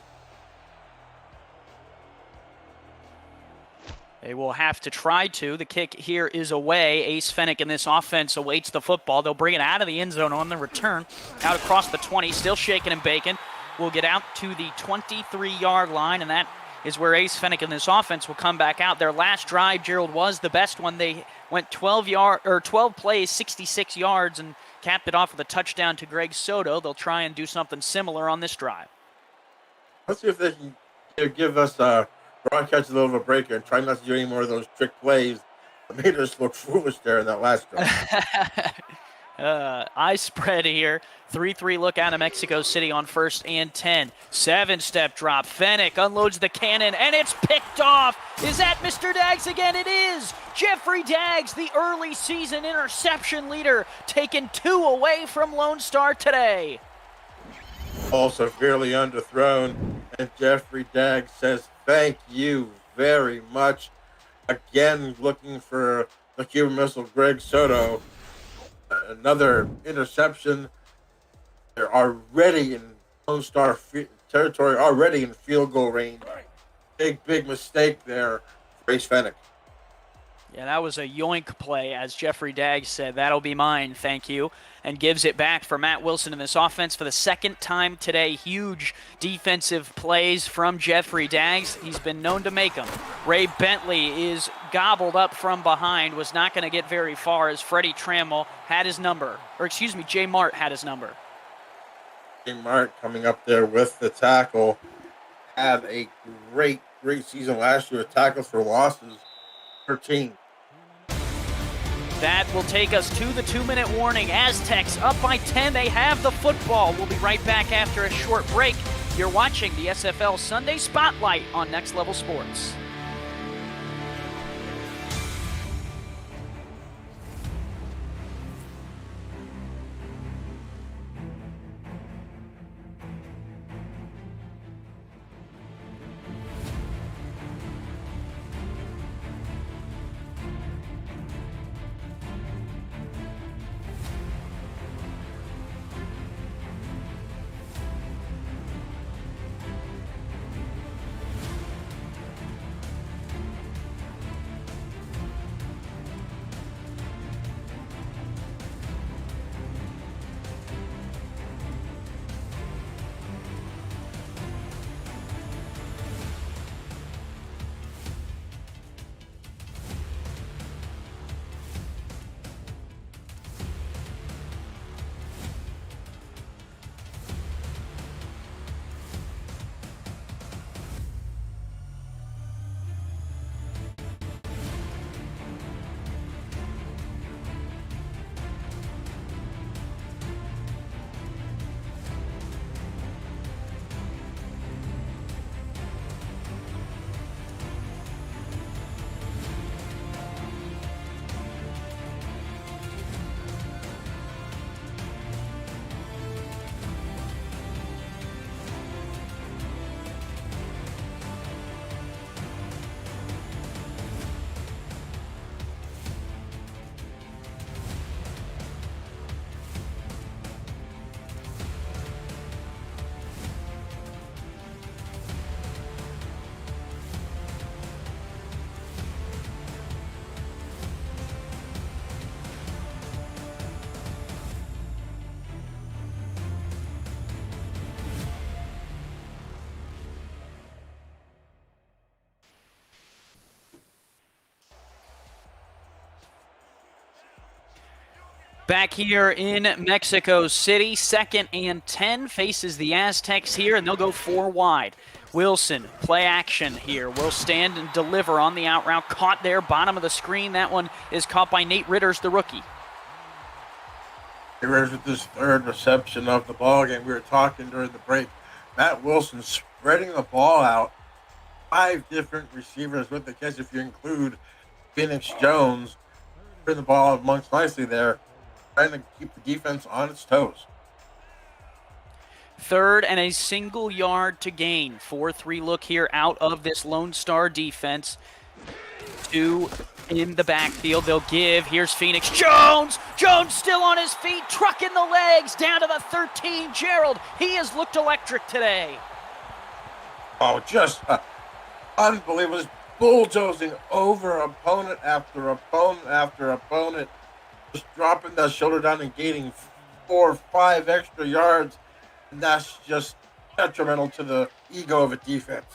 They will have to try to. The kick here is away. Ace Fennick in this offense awaits the football. They'll bring it out of the end zone on the return. Out across the 20, still shaking and baking. Will get out to the 23-yard line, and that is where Ace Fennick in this offense will come back out. Their last drive, Gerald, was the best one. They went 12 plays, 66 yards, and capped it off with a touchdown to Greg Soto. They'll try and do something similar on this drive. Let's see if they can give us broadcast a little of a break and try not to do any more of those trick plays that made us look foolish there in that last drive. I spread here. 3-3 look out of Mexico City on 1st and 10. 7-step drop. Fennick unloads the cannon, and it's picked off. Is that Mr. Daggs again? It is. Jeffrey Daggs, the early season interception leader, taking 2 away from Lone Star today. Ball severely underthrown, and Jeffrey Daggs says, "Thank you very much." Again, looking for the Cuban missile, Greg Soto. Another interception. They're already in Lone Star territory, already in field goal range. big mistake there for Ace Fennec. Yeah, that was a yoink play, as Jeffrey Daggs said. That'll be mine, thank you. And gives it back for Matt Wilson in this offense for the second time today. Huge defensive plays from Jeffrey Daggs. He's been known to make them. Ray Bentley is gobbled up from behind, was not going to get very far as Freddie Trammell had his number. Or excuse me, Jay Mart had his number. Jay Mart coming up there with the tackle. Had a great season last year with tackles for losses, 13. That will take us to the 2-minute warning. Aztecs up by 10. They have the football. We'll be right back after a short break. You're watching the SFL Sunday Spotlight on Next Level Sports. Back here in Mexico City, 2nd and 10, faces the Aztecs here, and they'll go 4 wide. Wilson, play action here, will stand and deliver on the out route. Caught there, bottom of the screen. That one is caught by Nate Ritters, the rookie. Nate Ritters with his 3rd reception of the ball game. We were talking during the break. Matt Wilson spreading the ball out. 5 different receivers with the catch if you include Phoenix Jones. Putting the ball amongst nicely there, trying to keep the defense on its toes. 3rd and a single yard to gain. 4-3 look here out of this Lone Star defense. 2 in the backfield. They'll give. Here's Phoenix Jones. Jones still on his feet, trucking the legs down to the 13. Gerald, he has looked electric today. Oh, just unbelievable. Just bulldozing over opponent after opponent after opponent. Just dropping that shoulder down and gaining 4 or 5 extra yards. And that's just detrimental to the ego of a defense.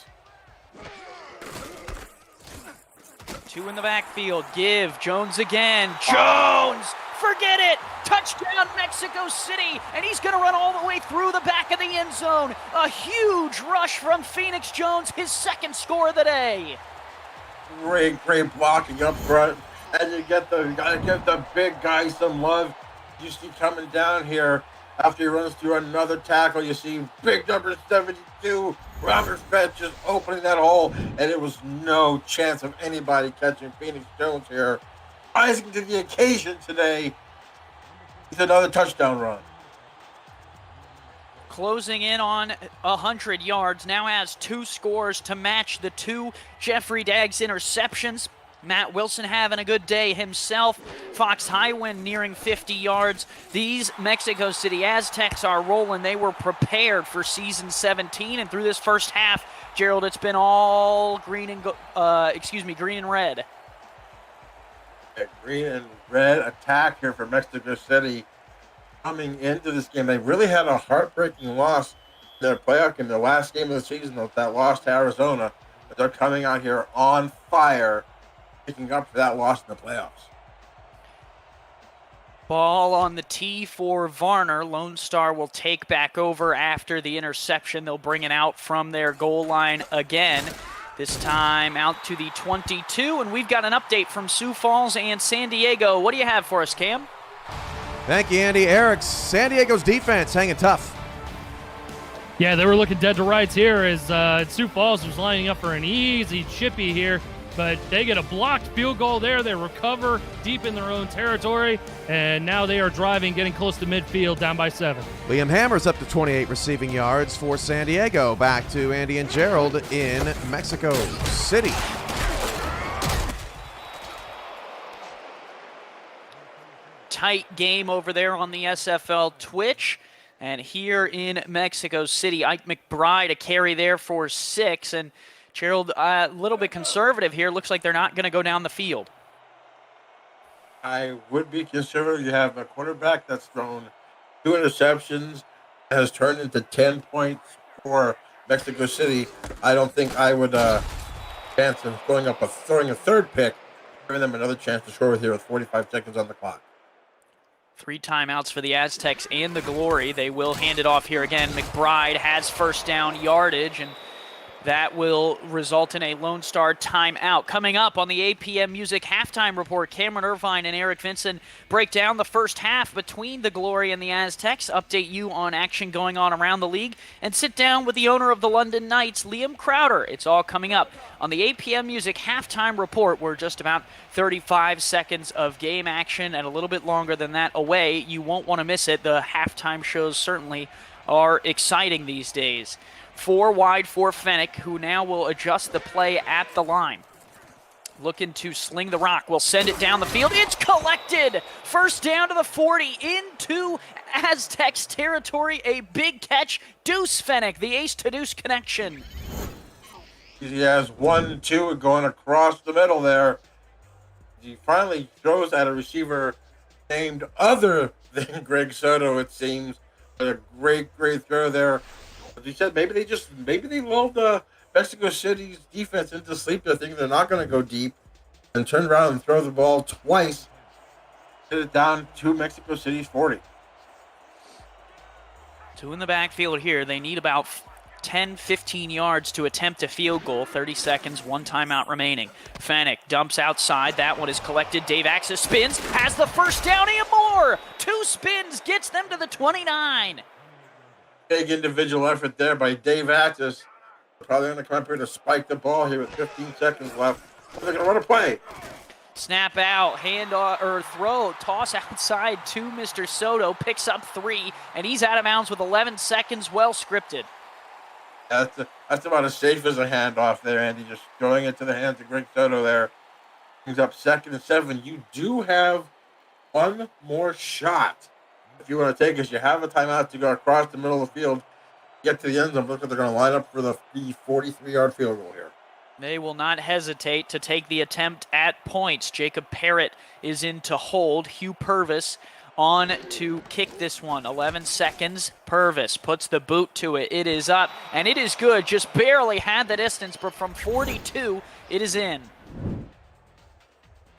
2 in the backfield. Give. Jones again. Jones! Forget it! Touchdown, Mexico City! And he's going to run all the way through the back of the end zone. A huge rush from Phoenix Jones, his 2nd score of the day. Great blocking up front. And you gotta give the big guy some love. You see coming down here after he runs through another tackle. You see big number 72, Robert Fett, just opening that hole, and it was no chance of anybody catching Phoenix Jones here. Rising to the occasion today with another touchdown run. Closing in on 100 yards, now has 2 scores to match the 2 Jeffrey Daggs interceptions. Matt Wilson having a good day himself. Fox Highwind nearing 50 yards. These Mexico City Aztecs are rolling. They were prepared for season 17, and through this first half, Gerald, it's been all green and green and red. A green and red attack here for Mexico City coming into this game. They really had a heartbreaking loss in their playoff game, the last game of the season, that loss to Arizona. But they're coming out here on fire, picking up for that loss in the playoffs. Ball on the tee for Varner. Lone Star will take back over after the interception. They'll bring it out from their goal line again. This time out to the 22, and we've got an update from Sioux Falls and San Diego. What do you have for us, Cam? Thank you, Andy. Eric, San Diego's defense hanging tough. Yeah, they were looking dead to rights here as Sioux Falls was lining up for an easy chippy here, but they get a blocked field goal there. They recover deep in their own territory, and now they are driving, getting close to midfield, down by 7. Liam Hammer's up to 28 receiving yards for San Diego. Back to Andy and Gerald in Mexico City. Tight game over there on the SFL Twitch. And here in Mexico City, Ike McBride, a carry there for 6. And Gerald, a little bit conservative here. Looks like they're not going to go down the field. I would be conservative. You have a quarterback that's thrown 2 interceptions, has turned into 10 points for Mexico City. I don't think I would chance of throwing a third pick, giving them another chance to score with here with 45 seconds on the clock. 3 timeouts for the Aztecs and the Glory. They will hand it off here again. McBride has first down yardage, and that will result in a Lone Star timeout. Coming up on the APM Music Halftime Report, Cameron Irvine and Eric Vincent break down the first half between the Glory and the Aztecs, update you on action going on around the league, and sit down with the owner of the London Knights, Liam Crowder. It's all coming up on the APM Music Halftime Report. We're just about 35 seconds of game action and a little bit longer than that away. You won't want to miss it. The halftime shows certainly are exciting these days. 4 wide for Fennick, who now will adjust the play at the line. Looking to sling the rock. Will send it down the field. It's collected. First down to the 40 into Aztecs territory. A big catch. Deuce Fennick, the ace to deuce connection. He has 1-2 going across the middle there. He finally throws at a receiver named other than Greg Soto, it seems. But a great throw there. As you said, maybe they lulled Mexico City's defense into sleep. They're thinking they're not going to go deep, and turn around and throw the ball twice, hit it down to Mexico City's 40. 2 in the backfield here. They need about 10, 15 yards to attempt a field goal. 30 seconds, 1 timeout remaining. Fennick dumps outside. That one is collected. Dave Axis spins, has the first down and more. 2 spins, gets them to the 29. Big individual effort there by Dave Axis. Probably going to come up here to spike the ball here with 15 seconds left. They're going to run a play. Snap out, throw, toss outside to Mr. Soto, picks up 3, and he's out of bounds with 11 seconds, well scripted. That's about as safe as a handoff there, Andy. Just throwing it to the hands of Greg Soto there. He's up 2nd and 7. You do have one more shot. If you want to take us, you have a timeout to go across the middle of the field, get to the end zone. Look like they're going to line up for the 43-yard field goal here. They will not hesitate to take the attempt at points. Jacob Parrott is in to hold. Hugh Purvis on to kick this one. 11 seconds. Purvis puts the boot to it. It is up, and it is good. Just barely had the distance, but from 42, it is in.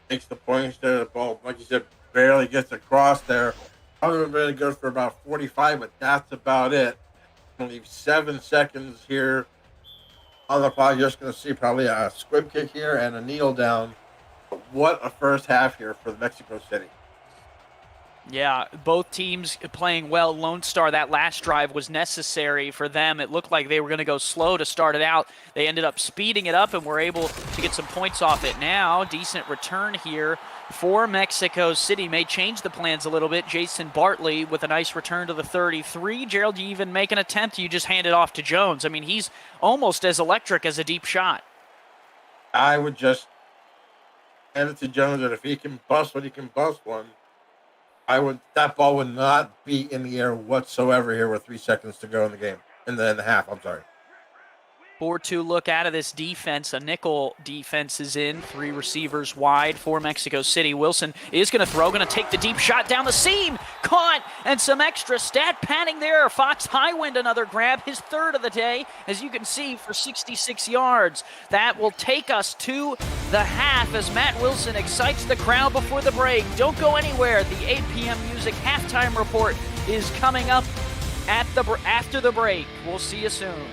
Takes the points there. The ball, like you said, barely gets across there. Probably been really good for about 45, but that's about it. Only 7 seconds here on the clock. You're just going to see probably a squib kick here and a kneel down. But what a first half here for Mexico City. Yeah, both teams playing well. Lone Star, that last drive was necessary for them. It looked like they were going to go slow to start it out. They ended up speeding it up and were able to get some points off it. Now, decent return here for Mexico City. May change the plans a little bit. Jason Bartley with a nice return to the 33. Gerald, you even make an attempt. You just hand it off to Jones. I mean, he's almost as electric as a deep shot. I would just hand it to Jones that if he can bust one, he can bust one. That ball would not be in the air whatsoever here with 3 seconds to go in the game. In the half, I'm sorry. 4-2 look out of this defense. A nickel defense is in. 3 receivers wide for Mexico City. Wilson is going to throw, going to take the deep shot down the seam. Caught, and some extra stat padding there. Fox Highwind another grab, his 3rd of the day, as you can see, for 66 yards. That will take us to the half as Matt Wilson excites the crowd before the break. Don't go anywhere. The 8 p.m. Music halftime report is coming up after the break. We'll see you soon.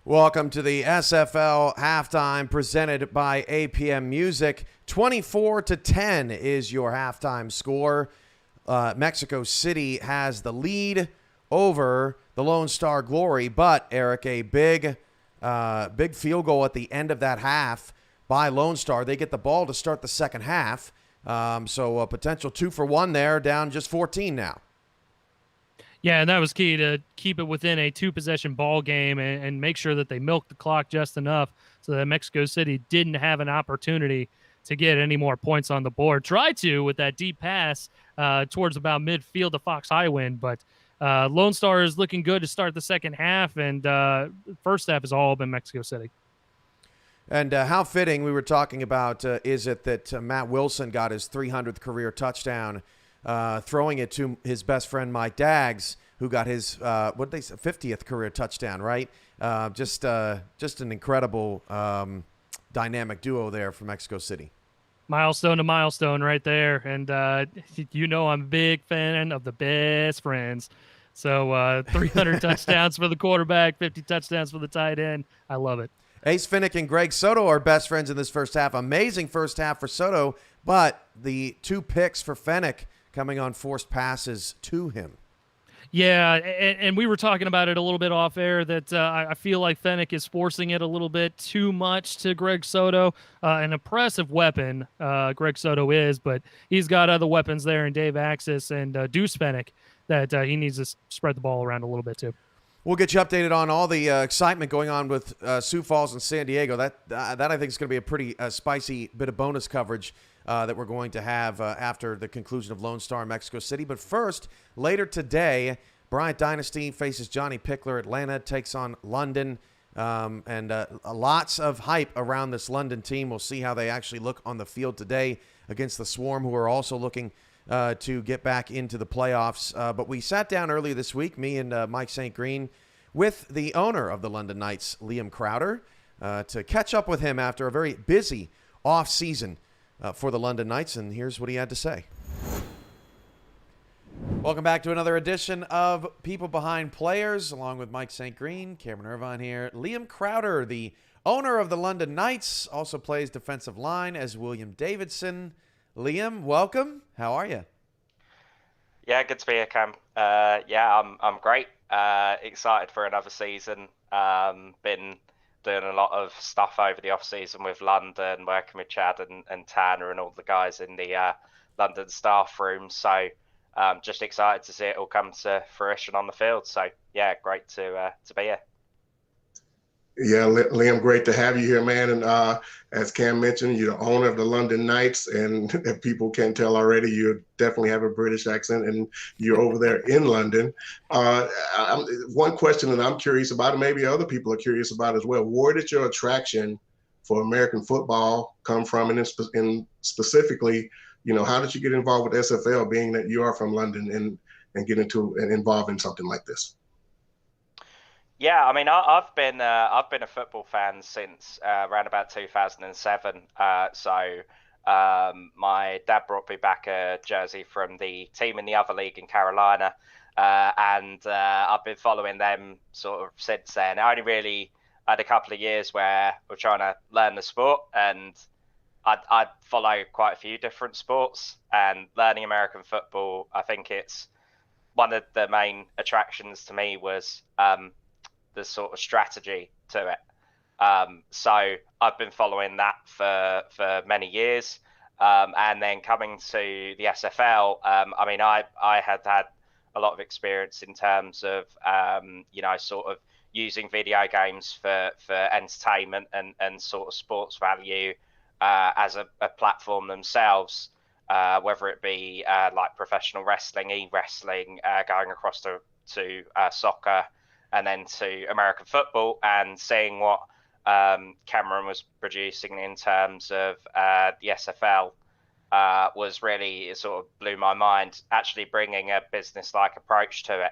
Welcome to the SFL halftime presented by APM Music. 24-10 is your halftime score. Mexico City has the lead over the Lone Star Glory, but Eric, a big field goal at the end of that half by Lone Star. They get the ball to start the second half, so a potential 2-for-1 there, down just 14 now. Yeah, and that was key to keep it within a 2-possession ball game and make sure that they milked the clock just enough so that Mexico City didn't have an opportunity to get any more points on the board. Tried to with that deep pass towards about midfield to Fox Highwind, but Lone Star is looking good to start the second half, and first half has all been Mexico City. And how fitting, we were talking about, is it that Matt Wilson got his 300th career touchdown, throwing it to his best friend Mike Daggs, who got his 50th career touchdown, right? Just an incredible dynamic duo there for Mexico City. Milestone to milestone right there. And I'm a big fan of the best friends. So 300 touchdowns for the quarterback, 50 touchdowns for the tight end. I love it. Ace Finnick and Greg Soto are best friends in this first half. Amazing first half for Soto, but the 2 picks for Finnick coming on forced passes to him. Yeah, and we were talking about it a little bit off air that I feel like Fennick is forcing it a little bit too much to Greg Soto. An impressive weapon, Greg Soto is, but he's got other weapons there in Dave Axis and Deuce Fennick that he needs to spread the ball around a little bit too. We'll get you updated on all the excitement going on with Sioux Falls and San Diego. That I think is going to be a pretty spicy bit of bonus coverage that we're going to have after the conclusion of Lone Star in Mexico City. But first, later today, Bryant Dynasty faces Johnny Pickler. Atlanta takes on London. And lots of hype around this London team. We'll see how they actually look on the field today against the Swarm, who are also looking to get back into the playoffs. But we sat down earlier this week, me and Mike St. Green, with the owner of the London Knights, Liam Crowder, to catch up with him after a very busy off-season for the London Knights. And here's what he had to say. Welcome back to another edition of People Behind Players, along with Mike St. Green, Cameron Irvine here. Liam Crowder, the owner of the London Knights, also plays defensive line as William Davidson. Liam, welcome. How are you? Yeah, good to be here, Cam. I'm great. Excited for another season. Been doing a lot of stuff over the off season with London, working with Chad and Tanner and all the guys in the London staff room. So just excited to see it all come to fruition on the field. So yeah, great to be here. Yeah, Liam, great to have you here, man. And as Cam mentioned, you're the owner of the London Knights, and if people can't tell already, you definitely have a British accent, and you're over there in London. One question that I'm curious about, and maybe other people are curious about as well, where did your attraction for American football come from? And specifically, how did you get involved with SFL, being that you are from London, and get into and involved in something like this? Yeah, I mean, I've been a football fan since around about 2007. My dad brought me back a jersey from the team in the other league in Carolina, and I've been following them sort of since then. I only really had a couple of years where we're trying to learn the sport, and I'd follow quite a few different sports. And learning American football, I think it's one of the main attractions to me was the sort of strategy to it. So I've been following that for many years. And then coming to the SFL, I mean, I had a lot of experience in terms of, sort of using video games for entertainment and sort of sports value as a platform themselves, whether it be like professional wrestling, e-wrestling, going across to soccer, and then to American football, and seeing what Cameron was producing in terms of the SFL was really, it sort of blew my mind, actually bringing a business-like approach to it.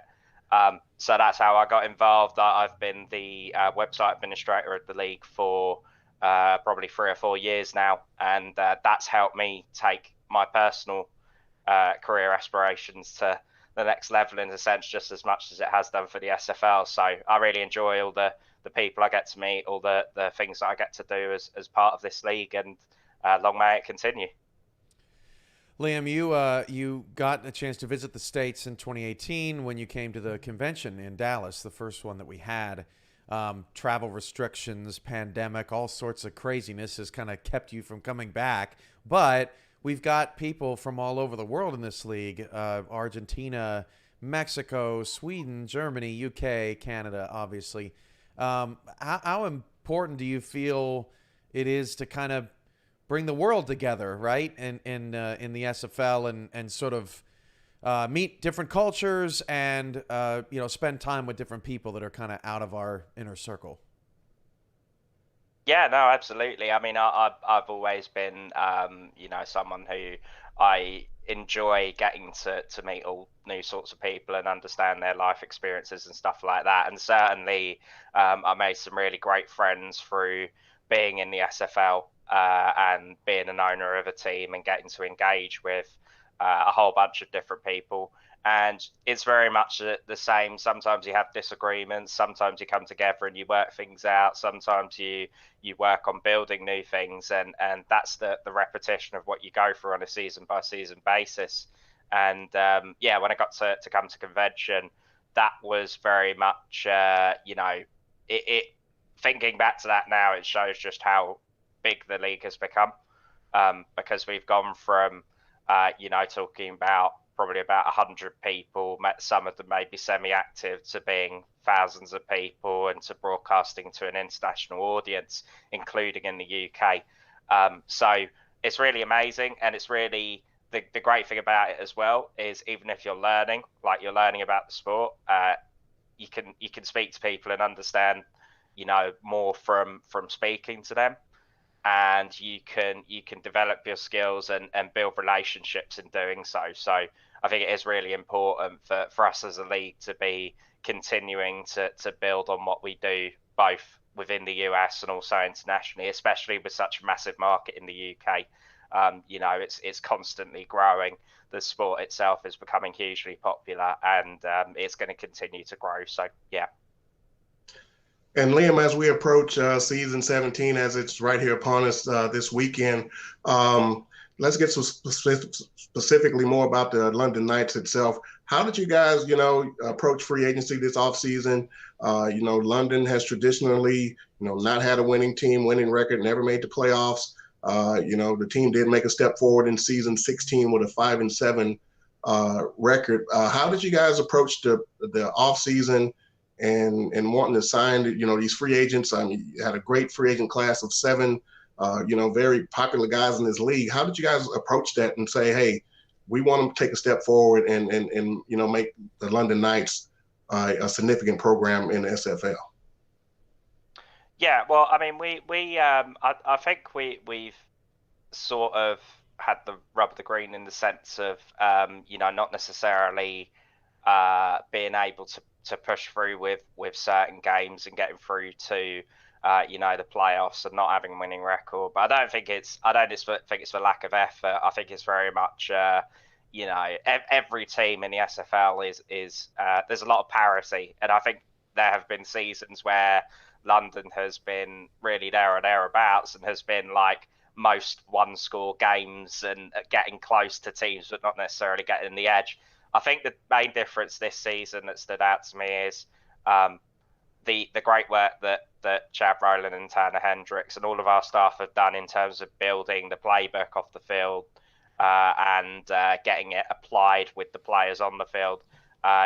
So that's how I got involved. I've been the website administrator of the league for probably 3 or 4 years now, and that's helped me take my personal career aspirations to the next level, in a sense, just as much as it has done for the SFL. So I really enjoy all the people I get to meet, all the things that I get to do as part of this league, and long may it continue. Liam, you got a chance to visit the States in 2018 when you came to the convention in Dallas, the first one that we had. Travel restrictions, pandemic, all sorts of craziness has kind of kept you from coming back. But we've got people from all over the world in this league, Argentina, Mexico, Sweden, Germany, UK, Canada, obviously. How important do you feel it is to kind of bring the world together, right, in the SFL, and sort of meet different cultures and, spend time with different people that are kind of out of our inner circle? Yeah, no, absolutely. I mean, I've always been, someone who I enjoy getting to meet all new sorts of people and understand their life experiences and stuff like that. And certainly, I made some really great friends through being in the SFL and being an owner of a team and getting to engage with a whole bunch of different people. And it's very much the same. Sometimes you have disagreements. Sometimes you come together and you work things out. Sometimes you work on building new things. And that's the repetition of what you go through on a season-by-season basis. And, when I got to come to convention, that was very much, thinking back to that now, it shows just how big the league has become, because we've gone from, talking about probably about 100 people, some of them maybe semi-active, to being thousands of people, and to broadcasting to an international audience, including in the UK. So it's really amazing, and it's really the great thing about it as well is, even if you're learning about the sport, you can speak to people and understand, more from speaking to them. and you can develop your skills and build relationships in doing so. So I think it is really important for us as a league to be continuing to build on what we do, both within the US and also internationally, especially with such a massive market in the UK. It's constantly growing. The sport itself is becoming hugely popular, and it's going to continue to grow. So yeah. And Liam, as we approach season 17, as it's right here upon us this weekend, let's get specifically more about the London Knights itself. How did you guys, approach free agency this offseason? London has traditionally, not had a winning record, never made the playoffs. The team did make a step forward in season 16 with a 5-7 record. How did you guys approach the offseason and wanting to sign, these free agents? I mean, you had a great free agent class of 7, very popular guys in this league. How did you guys approach that and say, hey, we want to take a step forward and make the London Knights a significant program in the SFL? Yeah, well, I mean, I think we've sort of had the rub of the green in the sense of, not necessarily being able to push through with certain games and getting through to the playoffs and not having a winning record. But I don't think it's for lack of effort. I think it's very much every team in the SFL is there's a lot of parity, and I think there have been seasons where London has been really there or thereabouts and has been like most one-score games and getting close to teams but not necessarily getting the edge. I think the main difference this season that stood out to me is the great work that Chad Rowland and Tanner Hendricks and all of our staff have done in terms of building the playbook off the field and getting it applied with the players on the field.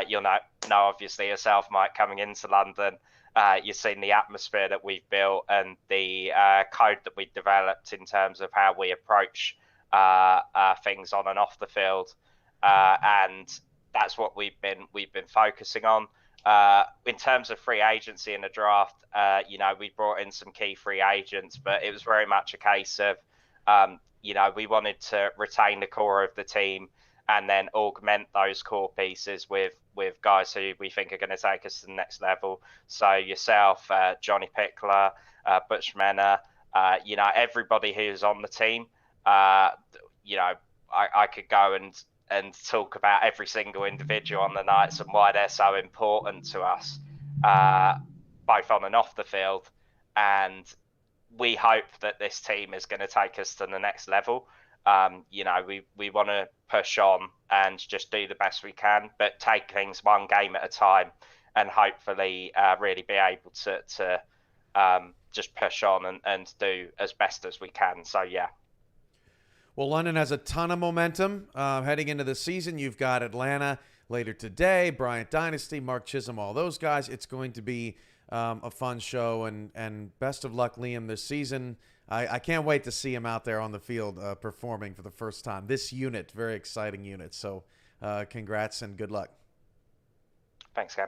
You'll know obviously yourself, Mike, coming into London, you've seen the atmosphere that we've built and the code that we've developed in terms of how we approach things on and off the field. And that's what we've been focusing on. In terms of free agency in the draft, we brought in some key free agents, but it was very much a case of, we wanted to retain the core of the team and then augment those core pieces with guys who we think are going to take us to the next level. So yourself, Johnny Pickler, Butch Menor, everybody who's on the team, I could go and talk about every single individual on the Knights and why they're so important to us, both on and off the field. And we hope that this team is going to take us to the next level. We want to push on and just do the best we can, but take things one game at a time and hopefully really be able to just push on and do as best as we can. So, yeah. Well, London has a ton of momentum heading into the season. You've got Atlanta later today, Bryant Dynasty, Mark Chisholm, all those guys. It's going to be a fun show, and best of luck, Liam, this season. I can't wait to see him out there on the field performing for the first time. This unit, very exciting unit. So congrats and good luck. Thanks, Cam.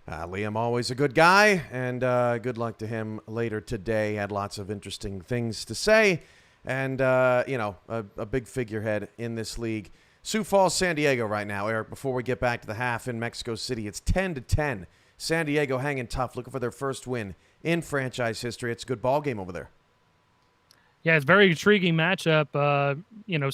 Liam, always a good guy, and good luck to him later today. Had lots of interesting things to say, and, a big figurehead in this league. Sioux Falls, San Diego right now, Eric, before we get back to the half in Mexico City. It's 10-10. San Diego hanging tough, looking for their first win in franchise history. It's a good ball game over there. Yeah, it's a very intriguing matchup.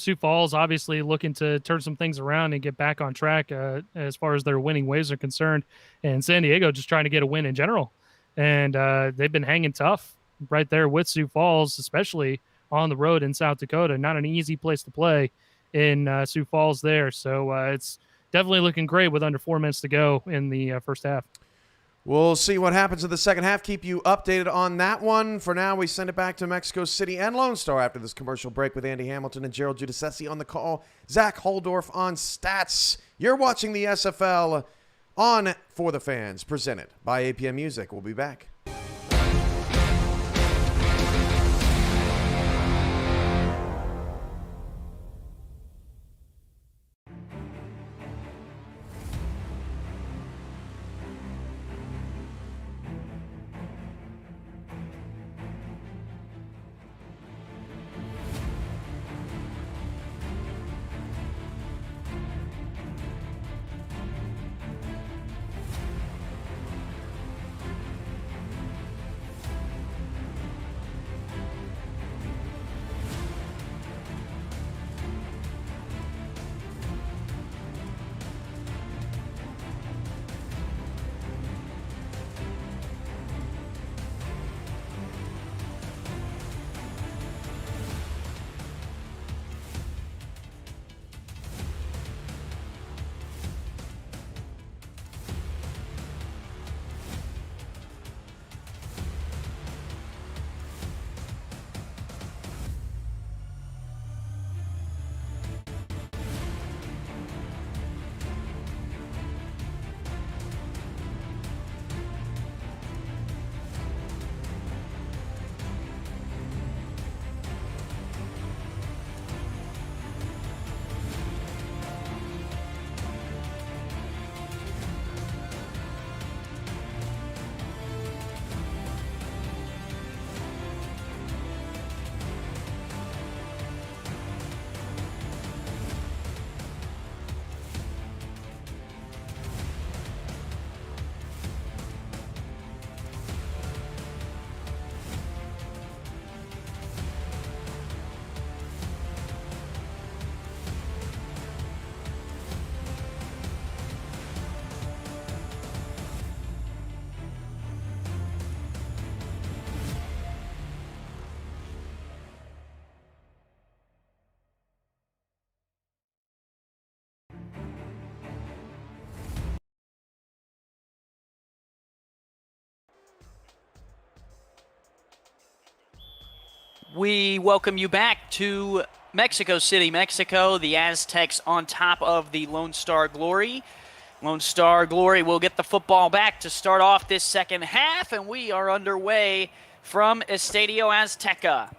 Sioux Falls obviously looking to turn some things around and get back on track as far as their winning ways are concerned. And San Diego just trying to get a win in general. And they've been hanging tough right there with Sioux Falls, especially on the road in South Dakota. Not an easy place to play in Sioux Falls there. So it's definitely looking great with under 4 minutes to go in the first half. We'll see what happens in the second half. Keep you updated on that one. For now, we send it back to Mexico City and Lone Star after this commercial break with Andy Hamilton and Gerald Giudice on the call. Zach Holdorf on stats. You're watching the SFL on For the Fans, presented by APM Music. We'll be back. We welcome you back to Mexico City, Mexico. The Aztecs on top of the Lone Star Glory. Lone Star Glory will get the football back to start off this second half, and we are underway from Estadio Azteca.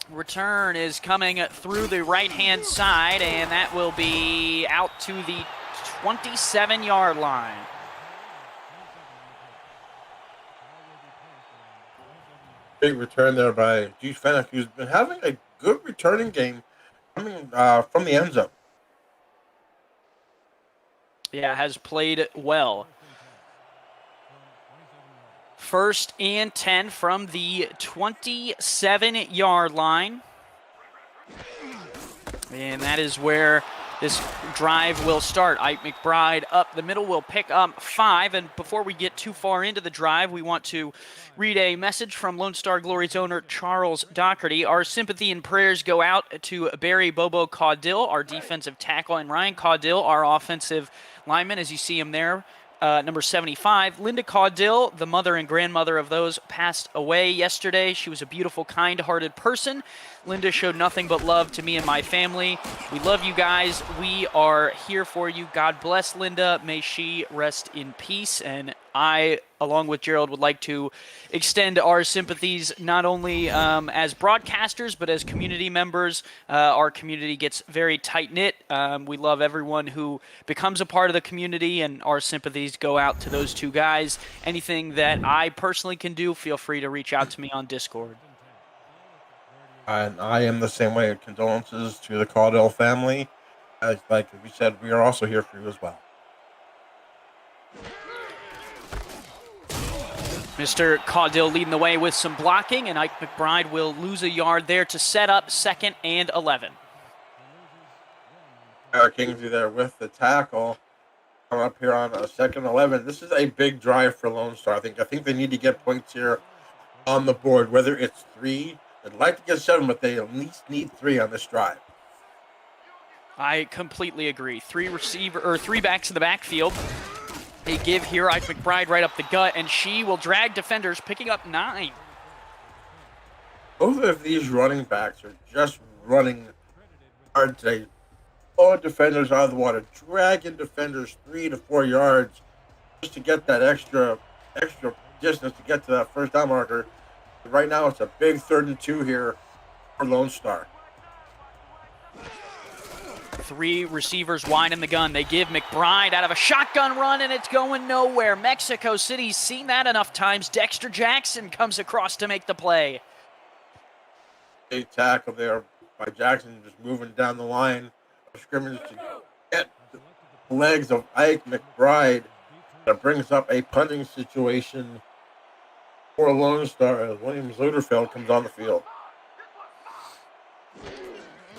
Return is coming through the right-hand side, and that will be out to the 27-yard line. Big return there by G. Fennec, who's been having a good returning game coming from the end zone. Yeah, has played well. 1st and 10 from the 27-yard line. And that is where this drive will start. Ike McBride up the middle will pick up 5. And before we get too far into the drive, we want to read a message from Lone Star Glory's owner, Charles Doherty. Our sympathy and prayers go out to Barry Bobo Caudill, our defensive tackle, and Ryan Caudill, our offensive lineman, as you see him there. Number 75, Linda Caudill, the mother and grandmother of those, passed away yesterday. She was a beautiful, kind-hearted person. Linda showed nothing but love to me and my family. We love you guys. We are here for you. God bless Linda. May she rest in peace. And I, along with Gerald, would like to extend our sympathies not only as broadcasters, but as community members. Our community gets very tight-knit. We love everyone who becomes a part of the community, and our sympathies go out to those two guys. Anything that I personally can do, feel free to reach out to me on Discord. And I am the same way. Condolences to the Caudill family. As like we said, we are also here for you as well. Mr. Caudill leading the way with some blocking, and Ike McBride will lose a yard there to set up 2nd and 11. Kingsley there with the tackle. Coming up here on 2nd and 11. This is a big drive for Lone Star. I think they need to get points here on the board, whether it's 3. They'd like to get 7, but they at least need 3 on this drive. I completely agree. 3 backs in the backfield. They give here Ike McBride right up the gut, and she will drag defenders, picking up 9. Both of these running backs are just running hard today. All defenders out of the water, dragging defenders 3 to 4 yards just to get that extra distance to get to that first down marker. Right now, it's a big 3rd and 2 here for Lone Star. 3 receivers wide in the gun. They give McBride out of a shotgun run, and it's going nowhere. Mexico City's seen that enough times. Dexter Jackson comes across to make the play. Big tackle there by Jackson, just moving down the line of scrimmage to get the legs of Ike McBride. That brings up a punting situation for Lone Star as Williams Luderfeld comes on the field.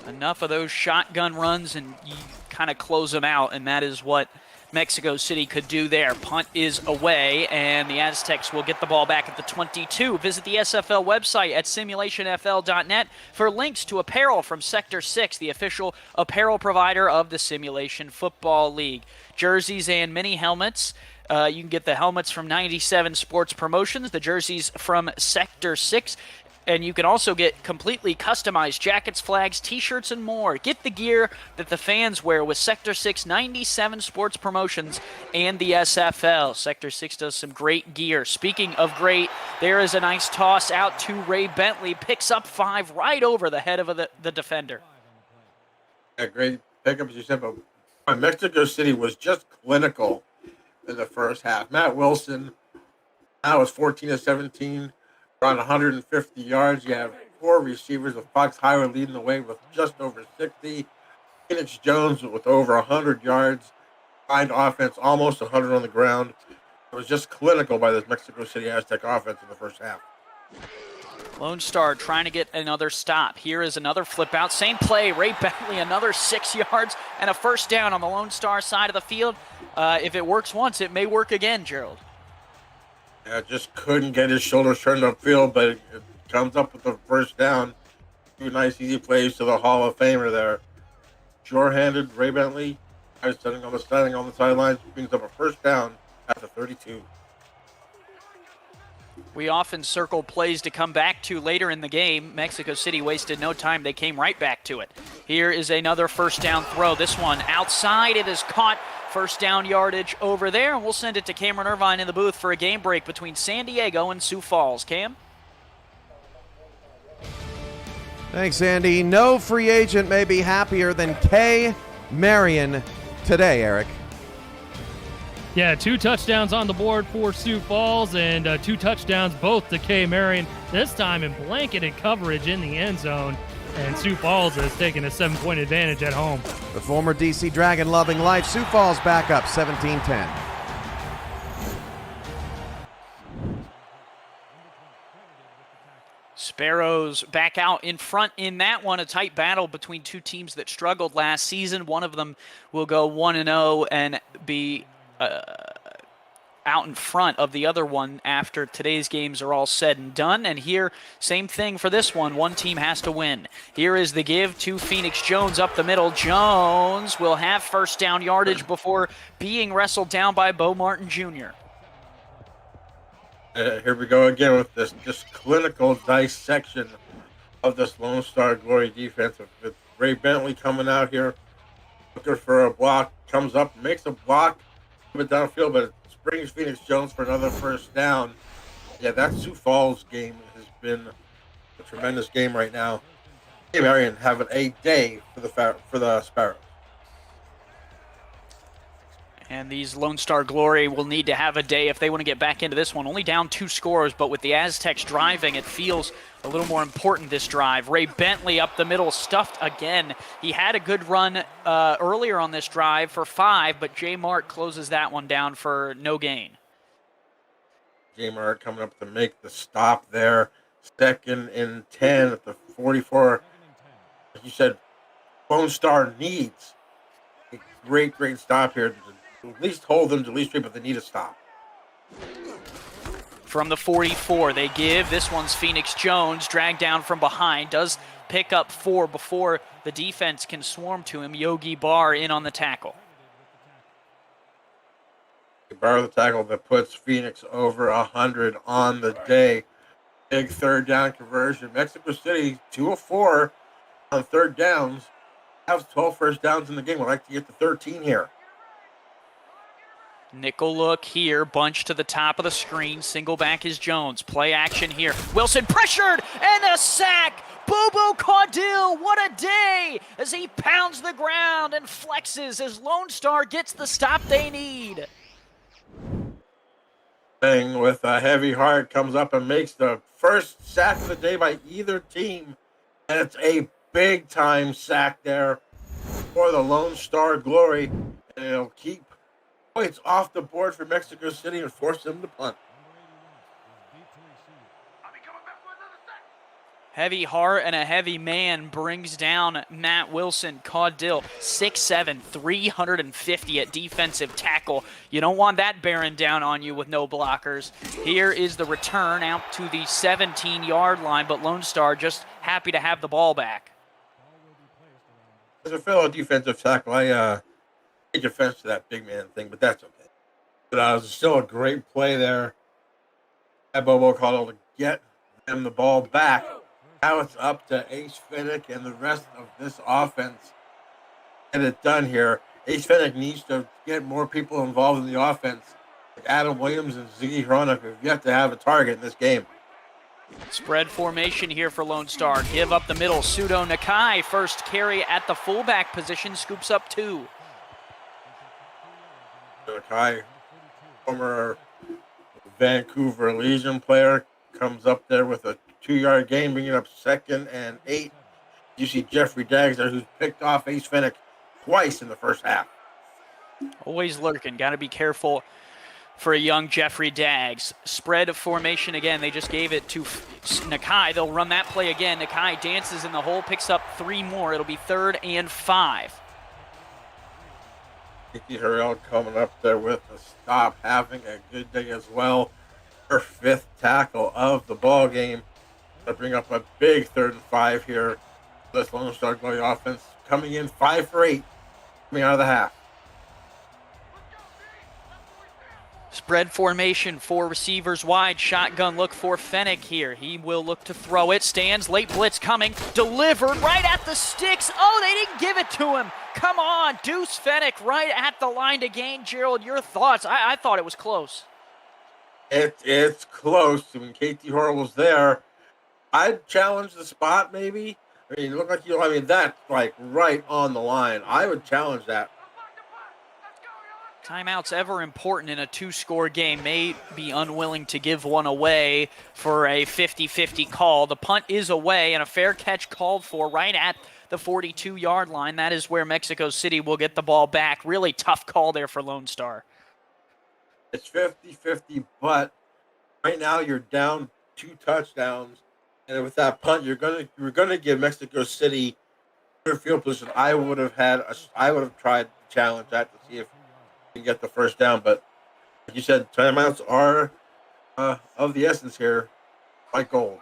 Enough of those shotgun runs, and you kind of close them out, and that is what Mexico City could do there. Punt is away, and the Aztecs will get the ball back at the 22. Visit the SFL website at simulationfl.net for links to apparel from Sector 6, the official apparel provider of the Simulation Football League. Jerseys and mini helmets. You can get the helmets from 97 Sports Promotions, the jerseys from Sector 6, and you can also get completely customized jackets, flags, t-shirts, and more. Get the gear that the fans wear with Sector 6, 97 Sports Promotions, and the SFL. Sector 6 does some great gear. Speaking of great, there is a nice toss out to Ray Bentley. Picks up 5 right over the head of the defender. Yeah, great pickup, as you said, but Mexico City was just clinical in the first half. Matt Wilson now is 14 of 17, around 150 yards. You have 4 receivers with Fox Highway leading the way with just over 60. Phoenix Jones with over 100 yards. Combined offense, almost 100 on the ground. It was just clinical by this Mexico City Aztec offense in the first half. Lone Star trying to get another stop. Here is another flip out. Same play. Ray Bentley, another 6 yards and a first down on the Lone Star side of the field. If it works once, it may work again, Gerald. Yeah, just couldn't get his shoulders turned upfield, but it comes up with the first down. 2 nice, easy plays to the Hall of Famer there. Sure-handed Ray Bentley, standing on the sidelines, brings up a first down at the 32. We often circle plays to come back to later in the game. Mexico City wasted no time. They came right back to it. Here is another first down throw. This one outside. It is caught. First down yardage over there. And we'll send it to Cameron Irvine in the booth for a game break between San Diego and Sioux Falls. Cam? Thanks, Andy. No free agent may be happier than K. Marion today, Eric. Yeah, 2 touchdowns on the board for Sioux Falls and 2 touchdowns both to K. Marion, this time in blanketed coverage in the end zone. And Sioux Falls has taken a 7-point advantage at home. The former DC Dragon loving life. Sioux Falls back up 17-10. Sparrows back out in front in that one. A tight battle between two teams that struggled last season. One of them will go 1-0 and be out in front of the other one after today's games are all said and done. And here, same thing for this one. One team has to win. Here is the give to Phoenix Jones up the middle. Jones will have first down yardage before being wrestled down by Bo Martin Jr. Here we go again with this clinical dissection of this Lone Star Glory defense. With Ray Bentley coming out here, looking for a block, comes up, makes a block, it downfield, but it brings Phoenix Jones for another first down. Yeah, that Sioux Falls game has been a tremendous game right now. Hey, Marion having a day for the Sparrows. And these Lone Star Glory will need to have a day if they want to get back into this one. Only down 2 scores, but with the Aztecs driving, it feels a little more important this drive. Ray Bentley up the middle, stuffed again. He had a good run earlier on this drive for 5, but J. Mart closes that one down for no gain. J. Mart coming up to make the stop there. 2nd and 10 at the 44. Like you said, Lone Star needs a great stop here to at least hold them to at least 3, but they need a stop. From the 44, they give. This one's Phoenix Jones, dragged down from behind. Does pick up 4 before the defense can swarm to him. Yogi Barr in on the tackle. Barr the tackle that puts Phoenix over 100 on the day. Big third down conversion. Mexico City 2 of 4 on third downs. Has 12 first downs in the game. We'd like to get to 13 here. Nickel look here, bunch to the top of the screen. Single back is Jones. Play action here. Wilson pressured and a sack. Bobo Caudil, what a day as he pounds the ground and flexes as Lone Star gets the stop they need. With a heavy heart comes up and makes the first sack of the day by either team. And it's a big time sack there for the Lone Star Glory. And it'll keep points off the board for Mexico City and force them to punt. Heavy heart and a heavy man brings down Matt Wilson. Caudil, 6'7", 350 at defensive tackle. You don't want that bearing down on you with no blockers. Here is the return out to the 17-yard line, but Lone Star just happy to have the ball back. As a fellow defensive tackle, I take offense to that big man thing, but that's okay. But it was still a great play there at Bobo Caudil to get them the ball back. Now it's up to Ace Finnick and the rest of this offense. Get it done here. Ace Finnick needs to get more people involved in the offense. Like Adam Williams and Ziggy Hronik have yet to have a target in this game. Spread formation here for Lone Star. Give up the middle. Pseudo Nakai, first carry at the fullback position, scoops up 2. Nakai, former Vancouver Legion player, comes up there with a 2-yard gain, bringing up 2nd and 8. You see Jeffrey Daggs there, who's picked off Ace Finnick twice in the first half. Always lurking. Got to be careful for a young Jeffrey Daggs. Spread formation again. They just gave it to Nakai. They'll run that play again. Nakai dances in the hole, picks up 3 more. It'll be 3rd and 5. Nikki Harrell coming up there with a stop, having a good day as well. Her 5th tackle of the ball game. They'll bring up a big 3rd and 5 here. This Lone Star Glory offense coming in 5 for 8, coming out of the half. Spread formation, 4 receivers wide. Shotgun look for Fennec here. He will look to throw it. Stands, late blitz coming. Delivered right at the sticks. Oh, they didn't give it to him. Come on, Deuce Fennec right at the line to gain. Gerald, your thoughts? I thought it was close. It's close. When KT Horrell was there, I'd challenge the spot maybe. I mean, it looked like that's like right on the line. I would challenge that. Timeouts ever important in a 2-score game. May be unwilling to give one away for a 50-50 call. The punt is away and a fair catch called for right at the 42-yard line. That is where Mexico City will get the ball back. Really tough call there for Lone Star. It's 50-50, but right now you're down 2 touchdowns, and with that punt, you're gonna give Mexico City their field position. I would have tried to challenge that to see if you can get the first down, but like you said, timeouts are of the essence here, like gold.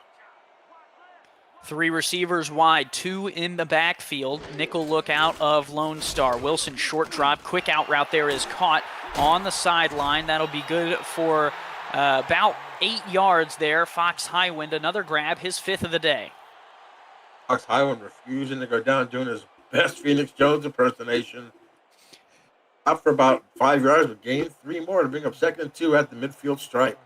3 receivers wide, 2 in the backfield. Nickel look out of Lone Star. Wilson short drop, quick out route there is caught on the sideline. That'll be good for about 8 yards there. Fox Highwind, another grab, his 5th of the day. Fox Highwind refusing to go down, doing his best Phoenix Jones impersonation. Up for about 5 yards, but gained 3 more to bring up 2nd and 2 at the midfield stripe.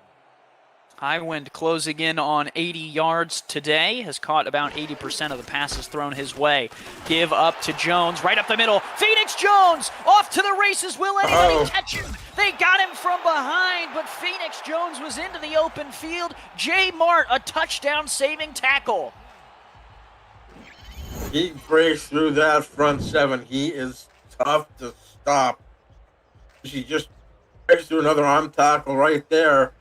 Highwind closing in on 80 yards today, has caught about 80% of the passes thrown his way. Give up to Jones, right up the middle. Phoenix Jones off to the races. Will anybody catch him? They got him from behind, but Phoenix Jones was into the open field. Jay Mart, a touchdown saving tackle. He breaks through that front 7. He is tough to stop. He just breaks through another arm tackle right there.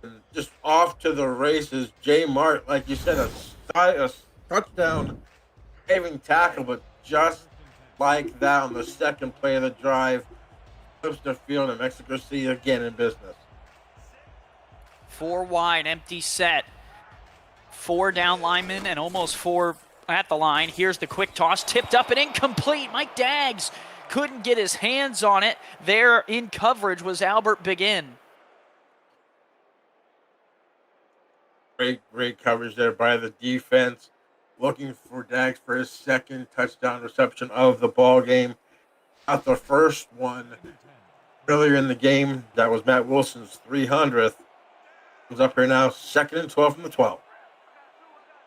And just off to the races. Jay Mart, like you said, a touchdown saving tackle, but just like that on the second play of the drive, flips the field, and Mexico City again in business. 4 wide, empty set. 4 down linemen and almost 4 at the line. Here's the quick toss, tipped up and incomplete. Mike Daggs couldn't get his hands on it. There in coverage was Albert Begin. Great coverage there by the defense. Looking for Daggs for his 2nd touchdown reception of the ball game. Not the first one earlier in the game. That was Matt Wilson's 300th. He's up here now, 2nd and 12 from the 12.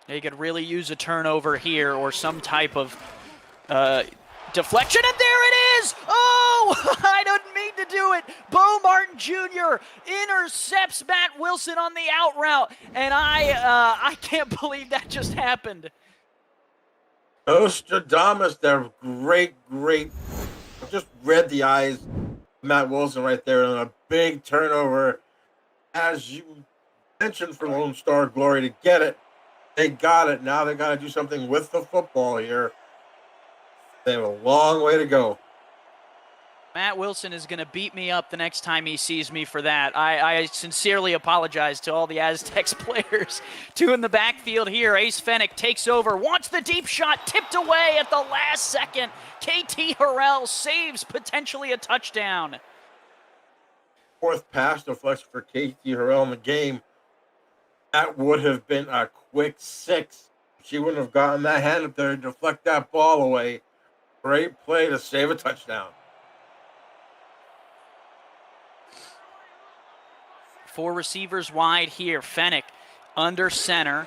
They could really use a turnover here or some type of deflection, and there it is! Oh, I didn't mean to do it. Bo Martin Jr. intercepts Matt Wilson on the out route, and I can't believe that just happened. Nostradamus there, great. Just read the eyes of Matt Wilson right there, and a big turnover. As you mentioned for Lone Star Glory to get it, they got it. Now they got to do something with the football here. They have a long way to go. Matt Wilson is going to beat me up the next time he sees me for that. I sincerely apologize to all the Aztecs players. 2 in the backfield here. Ace Fennec takes over, wants the deep shot, tipped away at the last second. KT Harrell saves potentially a touchdown. 4th pass deflection for KT Harrell in the game. That would have been a quick 6. She wouldn't have gotten that hand up there to deflect that ball away. Great play to save a touchdown. 4 receivers wide here. Fennec under center.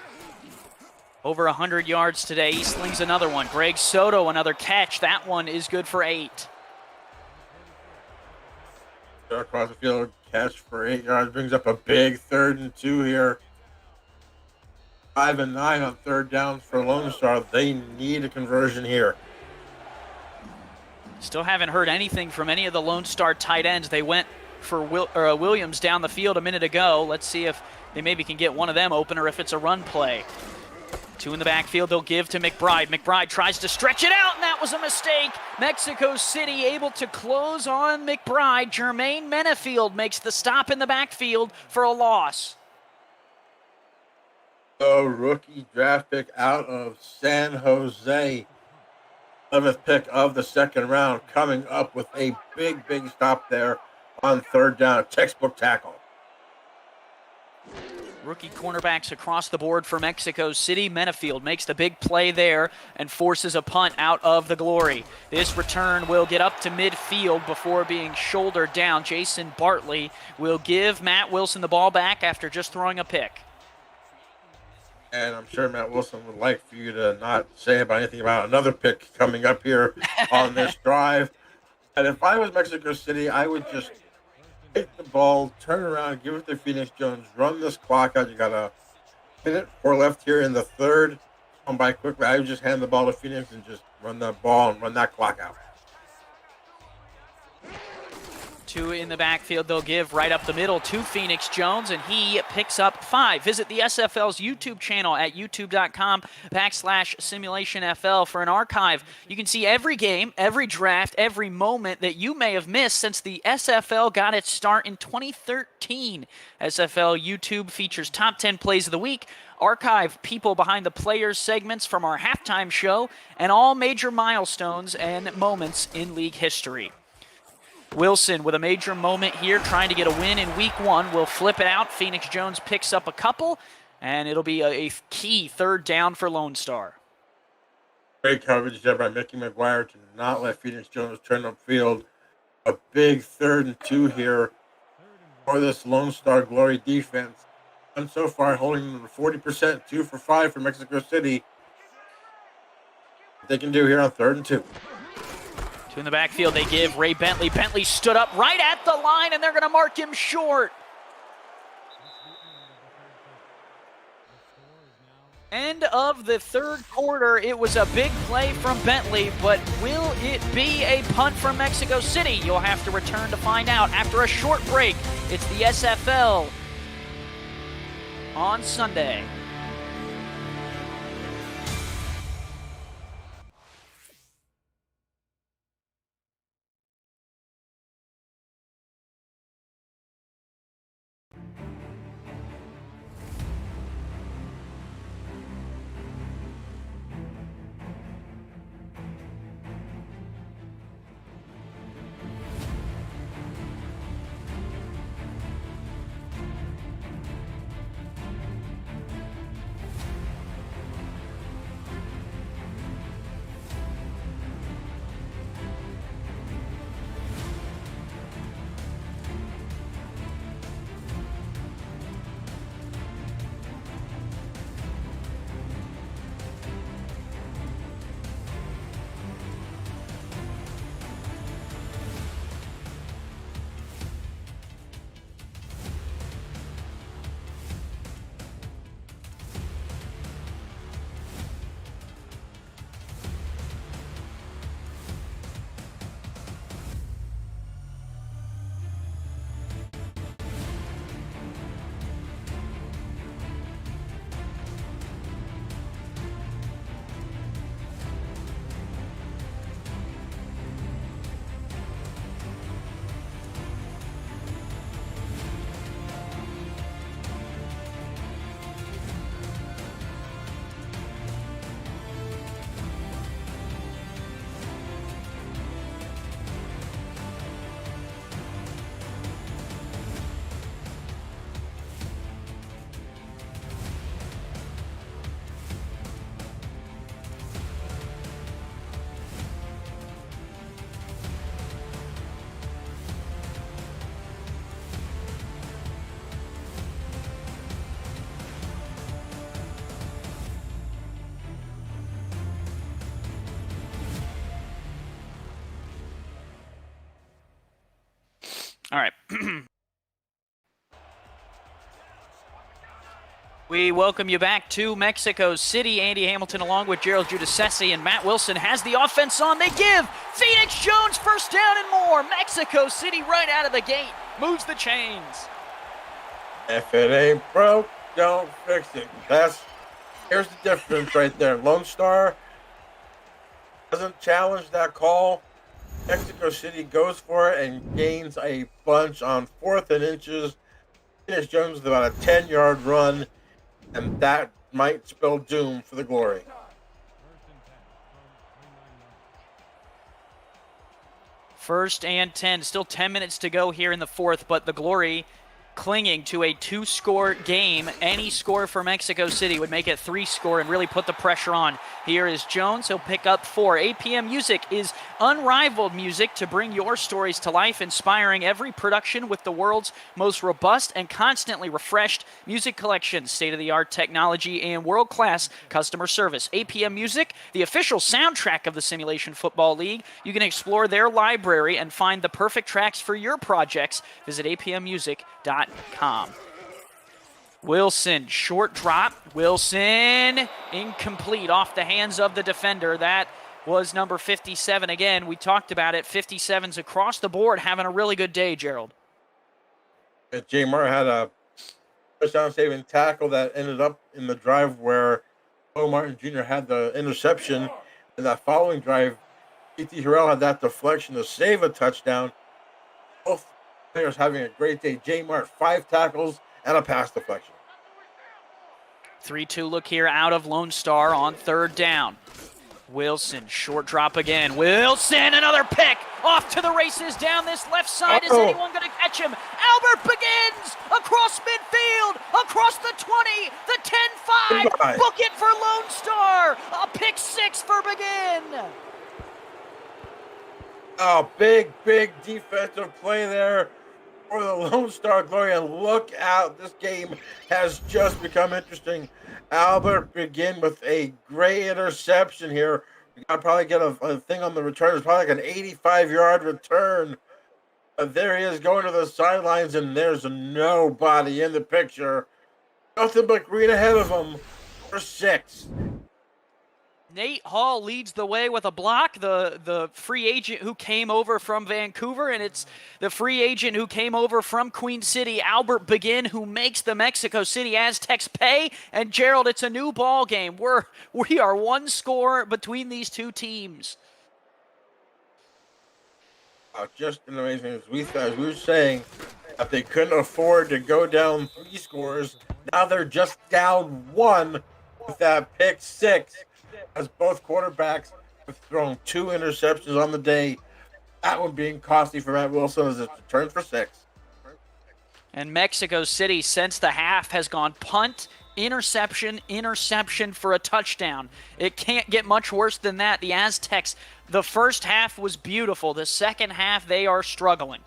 Over 100 yards today. He slings another one. Greg Soto, another catch. That one is good for 8. Across the field, catch for 8 yards. Brings up a big 3rd and 2 here. 5 and 9 on 3rd downs for Lone Star. They need a conversion here. Still haven't heard anything from any of the Lone Star tight ends. They went for Williams down the field a minute ago. Let's see if they maybe can get one of them open or if it's a run play. 2 in the backfield, they'll give to McBride. McBride tries to stretch it out, and that was a mistake. Mexico City able to close on McBride. Jermaine Menefield makes the stop in the backfield for a loss. The rookie draft pick out of San Jose. 11th pick of the 2nd round, coming up with a big stop there on third down, textbook tackle. Rookie cornerbacks across the board for Mexico City. Menafield makes the big play there and forces a punt out of the Glory. This return will get up to midfield before being shouldered down. Jason Bartley will give Matt Wilson the ball back after just throwing a pick. And I'm sure Matt Wilson would like for you to not say anything about another pick coming up here on this drive. And if I was Mexico City, I would just take the ball, turn around, give it to Phoenix Jones, run this clock out. You got a minute or left here in the third. Come by quickly. I would just hand the ball to Phoenix and just run that ball and run that clock out. 2 in the backfield they'll give right up the middle to Phoenix Jones, and he picks up 5. Visit the SFL's YouTube channel at youtube.com/SimulationFL for an archive. You can see every game, every draft, every moment that you may have missed since the SFL got its start in 2013. SFL YouTube features top 10 plays of the week, archive people behind the players segments from our halftime show, and all major milestones and moments in league history. Wilson with a major moment here, trying to get a win in week 1. Will flip it out. Phoenix Jones picks up a couple, and it'll be a key third down for Lone Star. Great coverage there by Mickey McGuire to not let Phoenix Jones turn upfield. A big 3rd and 2 here for this Lone Star Glory defense. And so far, holding them to 40%, 2 for 5 for Mexico City. What they can do here on 3rd and 2. 2 in the backfield, they give Ray Bentley. Bentley stood up right at the line, and they're going to mark him short. End of the third quarter. It was a big play from Bentley, but will it be a punt from Mexico City? You'll have to return to find out after a short break. It's the SFL on Sunday. All right. We welcome you back to Mexico City. Andy Hamilton along with Gerald Giudice and Matt Wilson has the offense on. They give Phoenix Jones first down and more. Mexico City right out of the gate moves the chains. If it ain't broke, don't fix it. Here's the difference right there. Lone Star doesn't challenge that call. Mexico City goes for it and gains a bunch on 4th and inches. Phoenix Jones with about a 10-yard run, and that might spell doom for the Glory. First and 10. Still 10 minutes to go here in the fourth, but the Glory clinging to a 2-score game. Any score for Mexico City would make it 3-score and really put the pressure on. Here is Jones. He'll pick up 4. APM Music is unrivaled music to bring your stories to life, inspiring every production with the world's most robust and constantly refreshed music collection, state-of-the-art technology, and world-class customer service. APM Music, the official soundtrack of the Simulation Football League. You can explore their library and find the perfect tracks for your projects. Visit apmmusic.com. Wilson, short drop. Wilson, incomplete off the hands of the defender. That was number 57. Again, we talked about it. 57's across the board having a really good day, Gerald. Jay Martin had a touchdown-saving tackle that ended up in the drive where Bo Martin Jr. had the interception. In that following drive, E.T. Harrell had that deflection to save a touchdown. Both players having a great day. Jay Martin, 5 tackles and a pass deflection. 3-2 look here out of Lone Star on third down. Wilson, short drop again. Wilson, another pick. Off to the races down this left side. Is anyone going to catch him? Albert begins across midfield, across the 20, the 10-5. Book it for Lone Star. A pick 6 for Begin. Oh, big defensive play there for the Lone Star Glory. And look out, this game has just become interesting. Albert Begin with a great interception here. We got to probably get a thing on the return. It's probably like an 85-yard return. But there he is going to the sidelines, and there's nobody in the picture. Nothing but green ahead of him for 6. Nate Hall leads the way with a block, the free agent who came over from Vancouver, and it's the free agent who came over from Queen City, Albert Begin, who makes the Mexico City Aztecs pay. And Gerald, it's a new ball game. We are 1 score between these two teams. Just an amazing. As we were saying, that they couldn't afford to go down 3 scores. Now they're just down 1 with that pick 6. As both quarterbacks have thrown 2 interceptions on the day. That one being costly for Matt Wilson as it's returned for 6. And Mexico City, since the half, has gone punt, interception for a touchdown. It can't get much worse than that. The Aztecs, the first half was beautiful. The second half, they are struggling.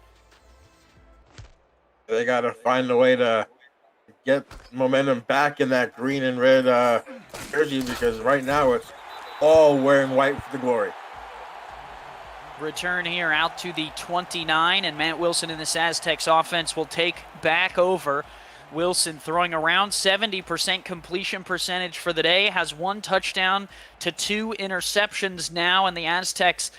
They got to find a way to get momentum back in that green and red jersey, because right now it's all wearing white for the Glory. Return here out to the 29, and Matt Wilson in this Aztecs offense will take back over. Wilson throwing around 70% completion percentage for the day, has 1 touchdown to 2 interceptions now, and the Aztecs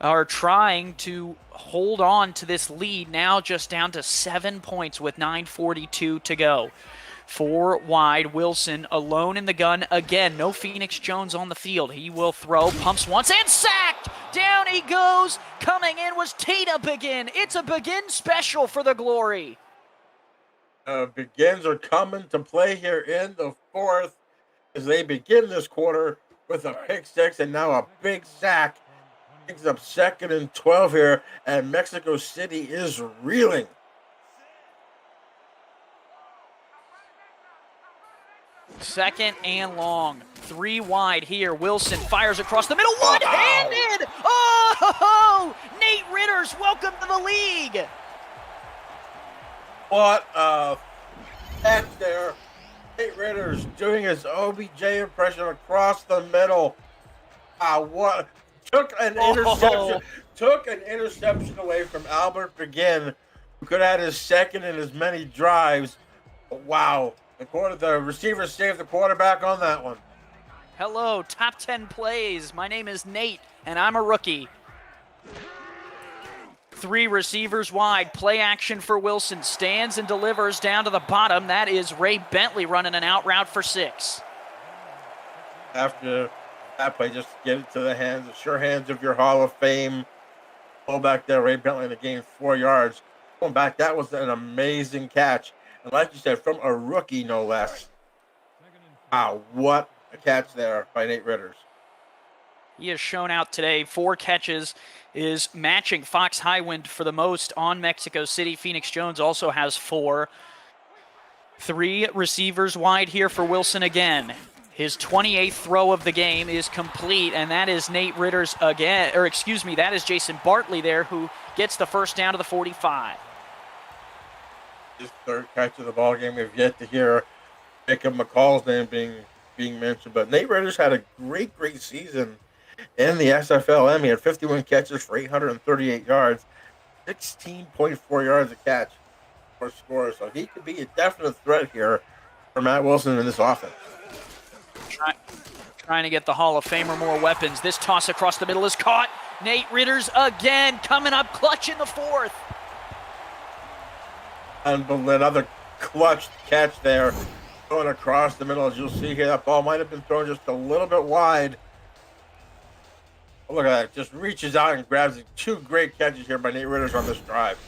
are trying to hold on to this lead, now just down to 7 points with 9:42 to go. 4 wide, Wilson alone in the gun again. No Phoenix Jones on the field. He will throw, pumps once, and sacked! Down he goes. Coming in was Tata Begin. It's a Begin special for the Glory. Begins are coming to play here in the 4th as they begin this quarter with a pick 6 and now a big sack. Picks up 2nd and 12 here, and Mexico City is reeling. Second and long. 3 wide here. Wilson fires across the middle. One-handed! Oh! Nate Ritters, welcome to the league. What a catch there. Nate Ritters doing his OBJ impression across the middle. What? Took an interception away from Albert Begin, who could have had his 2nd in as many drives. Wow. The receiver saved the quarterback on that one. Hello, top 10 plays. My name is Nate, and I'm a rookie. 3 receivers wide. Play action for Wilson. Stands and delivers down to the bottom. That is Ray Bentley running an out route for 6. After that play, just get it to the sure hands of your Hall of Fame fullback there, Ray Bentley, in the game, 4 yards. Going back, that was an amazing catch. And like you said, from a rookie, no less. Wow, what a catch there by Nate Ritters. He has shown out today. 4 catches, is matching Fox Highwind for the most on Mexico City. Phoenix Jones also has 4. 3 receivers wide here for Wilson again. His 28th throw of the game is complete, and that is Nate Ritter's again, or excuse me, that is Jason Bartley there who gets the first down to the 45. His 3rd catch of the ball game. We've yet to hear Jacob McCall's name being mentioned, but Nate Ritter's had a great season in the SFL. He had 51 catches for 838 yards, 16.4 yards a catch for score. So he could be a definite threat here for Matt Wilson in this offense. Trying to get the Hall of Famer more weapons. This toss across the middle is caught. Nate Ritter's again coming up clutch in the 4th. And another clutch catch there going across the middle. As you'll see here, that ball might have been thrown just a little bit wide. Look at that. Just reaches out and grabs it. 2 great catches here by Nate Ritters on this drive.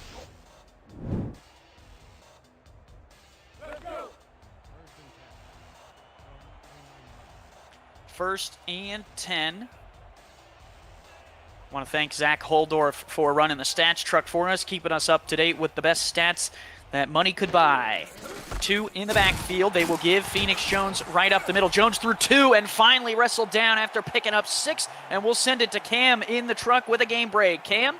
First and 10. Want to thank Zach Holdorf for running the stats truck for us, keeping us up to date with the best stats that money could buy. 2 in the backfield. They will give Phoenix Jones right up the middle. Jones threw 2 and finally wrestled down after picking up 6, and we'll send it to Cam in the truck with a game break. Cam?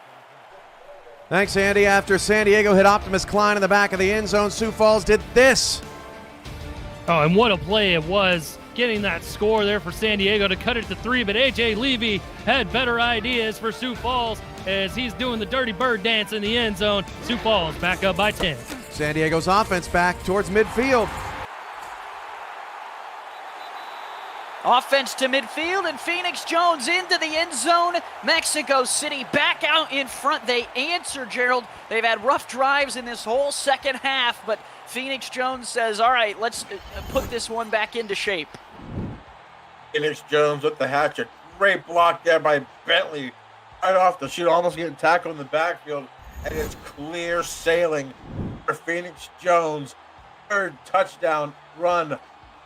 Thanks, Andy. After San Diego hit Optimus Klein in the back of the end zone, Sioux Falls did this. Oh, and what a play it was, getting that score there for San Diego to cut it to 3, but A.J. Levy had better ideas for Sioux Falls as he's doing the dirty bird dance in the end zone. Sioux Falls back up by 10. San Diego's offense back towards midfield. Offense to midfield, and Phoenix Jones into the end zone. Mexico City back out in front. They answer, Gerald. They've had rough drives in this whole second half, but Phoenix Jones says, all right, let's put this one back into shape. Phoenix Jones with the hatchet. Great block there by Bentley. Right off the shoot, almost getting tackled in the backfield. And it's clear sailing for Phoenix Jones. 3rd touchdown run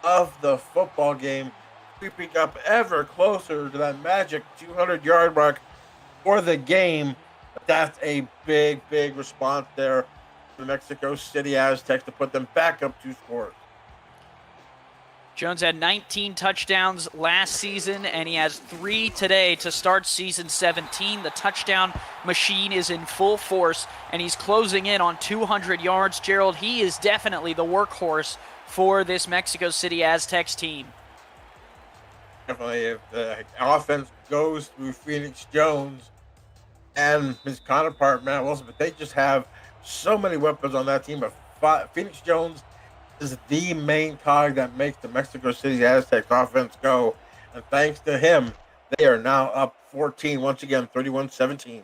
of the football game. Creeping up ever closer to that magic 200-yard mark for the game. But that's a big response there for the Mexico City Aztecs to put them back up 2 scores. Jones had 19 touchdowns last season, and he has 3 today to start season 17. The touchdown machine is in full force, and he's closing in on 200 yards. Gerald, he is definitely the workhorse for this Mexico City Aztecs team. Definitely, if the offense goes through Phoenix Jones and his counterpart, Matt Wilson, but they just have so many weapons on that team. But Phoenix Jones is the main cog that makes the Mexico City Aztecs offense go. And thanks to him, they are now up 14, once again, 31-17.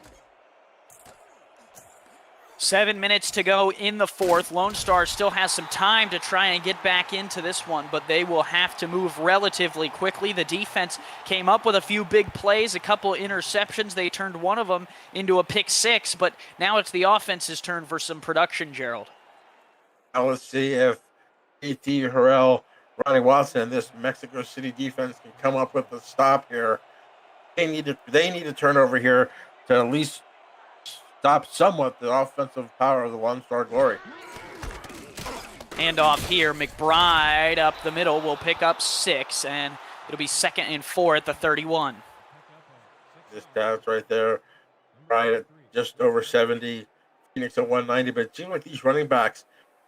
7 minutes to go in the 4th. Lone Star still has some time to try and get back into this one, but they will have to move relatively quickly. The defense came up with a few big plays, a couple of interceptions. They turned one of them into a pick 6, but now it's the offense's turn for some production, Gerald. Now let's see if A.T. Harrell, Ronnie Watson, and this Mexico City defense can come up with a stop here. They need a turnover here to at least stop somewhat the offensive power of the Lone Star Glory. Hand off here. McBride up the middle will pick up 6, and it'll be 2nd and 4 at the 31. This stats right there, right at just over 70. Phoenix at 190, but it seems like these running backs,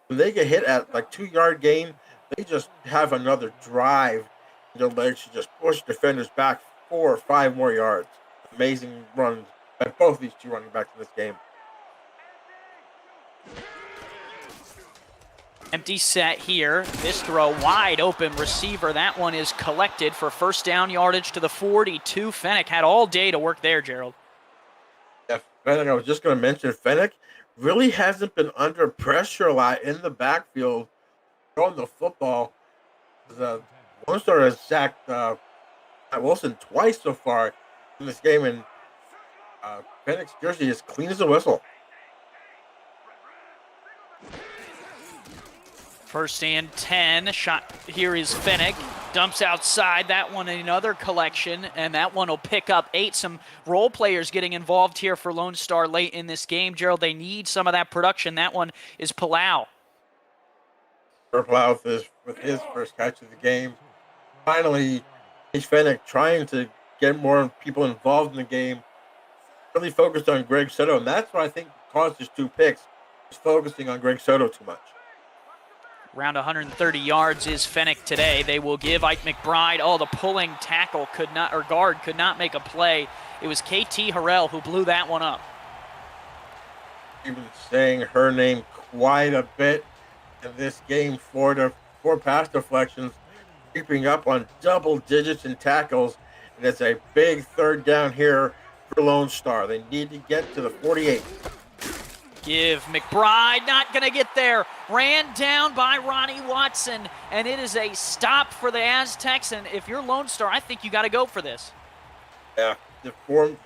when they get hit at like 2-yard gain, they just have another drive in their legs to just push defenders back 4 or 5 more yards. Amazing runs by both these 2 running backs in this game. Empty set here. This throw wide open receiver. That one is collected for first down yardage to the 42. Fennec had all day to work there, Gerald. Yeah, Fennec, I was just going to mention Fennec really hasn't been under pressure a lot in the backfield throwing the football. Lone Star has sacked Matt Wilson twice so far in this game, and Fennec's jersey is clean as a whistle. First and 10. Shot here is Fennec. Dumps outside, that one another collection, and that one will pick up 8. Some role players getting involved here for Lone Star late in this game. Gerald, they need some of that production. That one is Palau. Palau with his first catch of the game. Finally, H. Fennec trying to get more people involved in the game. Really focused on Greg Soto, and that's what I think caused his 2 picks, is focusing on Greg Soto too much. Around 130 yards is Fennec today. They will give Ike McBride. Oh, the pulling tackle guard could not make a play. It was KT Harrell who blew that one up. He was saying her name quite a bit in this game. 4 pass deflections, creeping up on double digits in tackles. And it's a big 3rd down here for Lone Star. They need to get to the 48. Give McBride, not going to get there. Ran down by Ronnie Watson, and it is a stop for the Aztecs. And if you're Lone Star, I think you got to go for this. Yeah,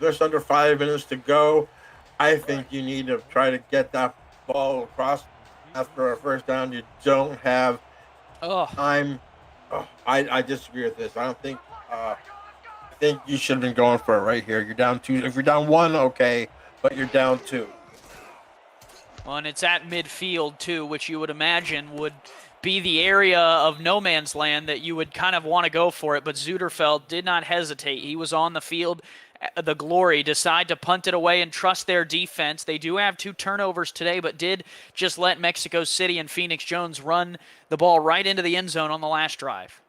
just under 5 minutes to go. I think you need to try to get that ball across after a first down. You don't have time. I disagree with this. I don't think. I think you should have been going for it right here. You're down 2. If you're down 1, okay, but you're down 2. Well, and it's at midfield, too, which you would imagine would be the area of no man's land that you would kind of want to go for it. But Zuderfeld did not hesitate. He was on the field. The Glory decide to punt it away and trust their defense. They do have 2 turnovers today, but did just let Mexico City and Phoenix Jones run the ball right into the end zone on the last drive.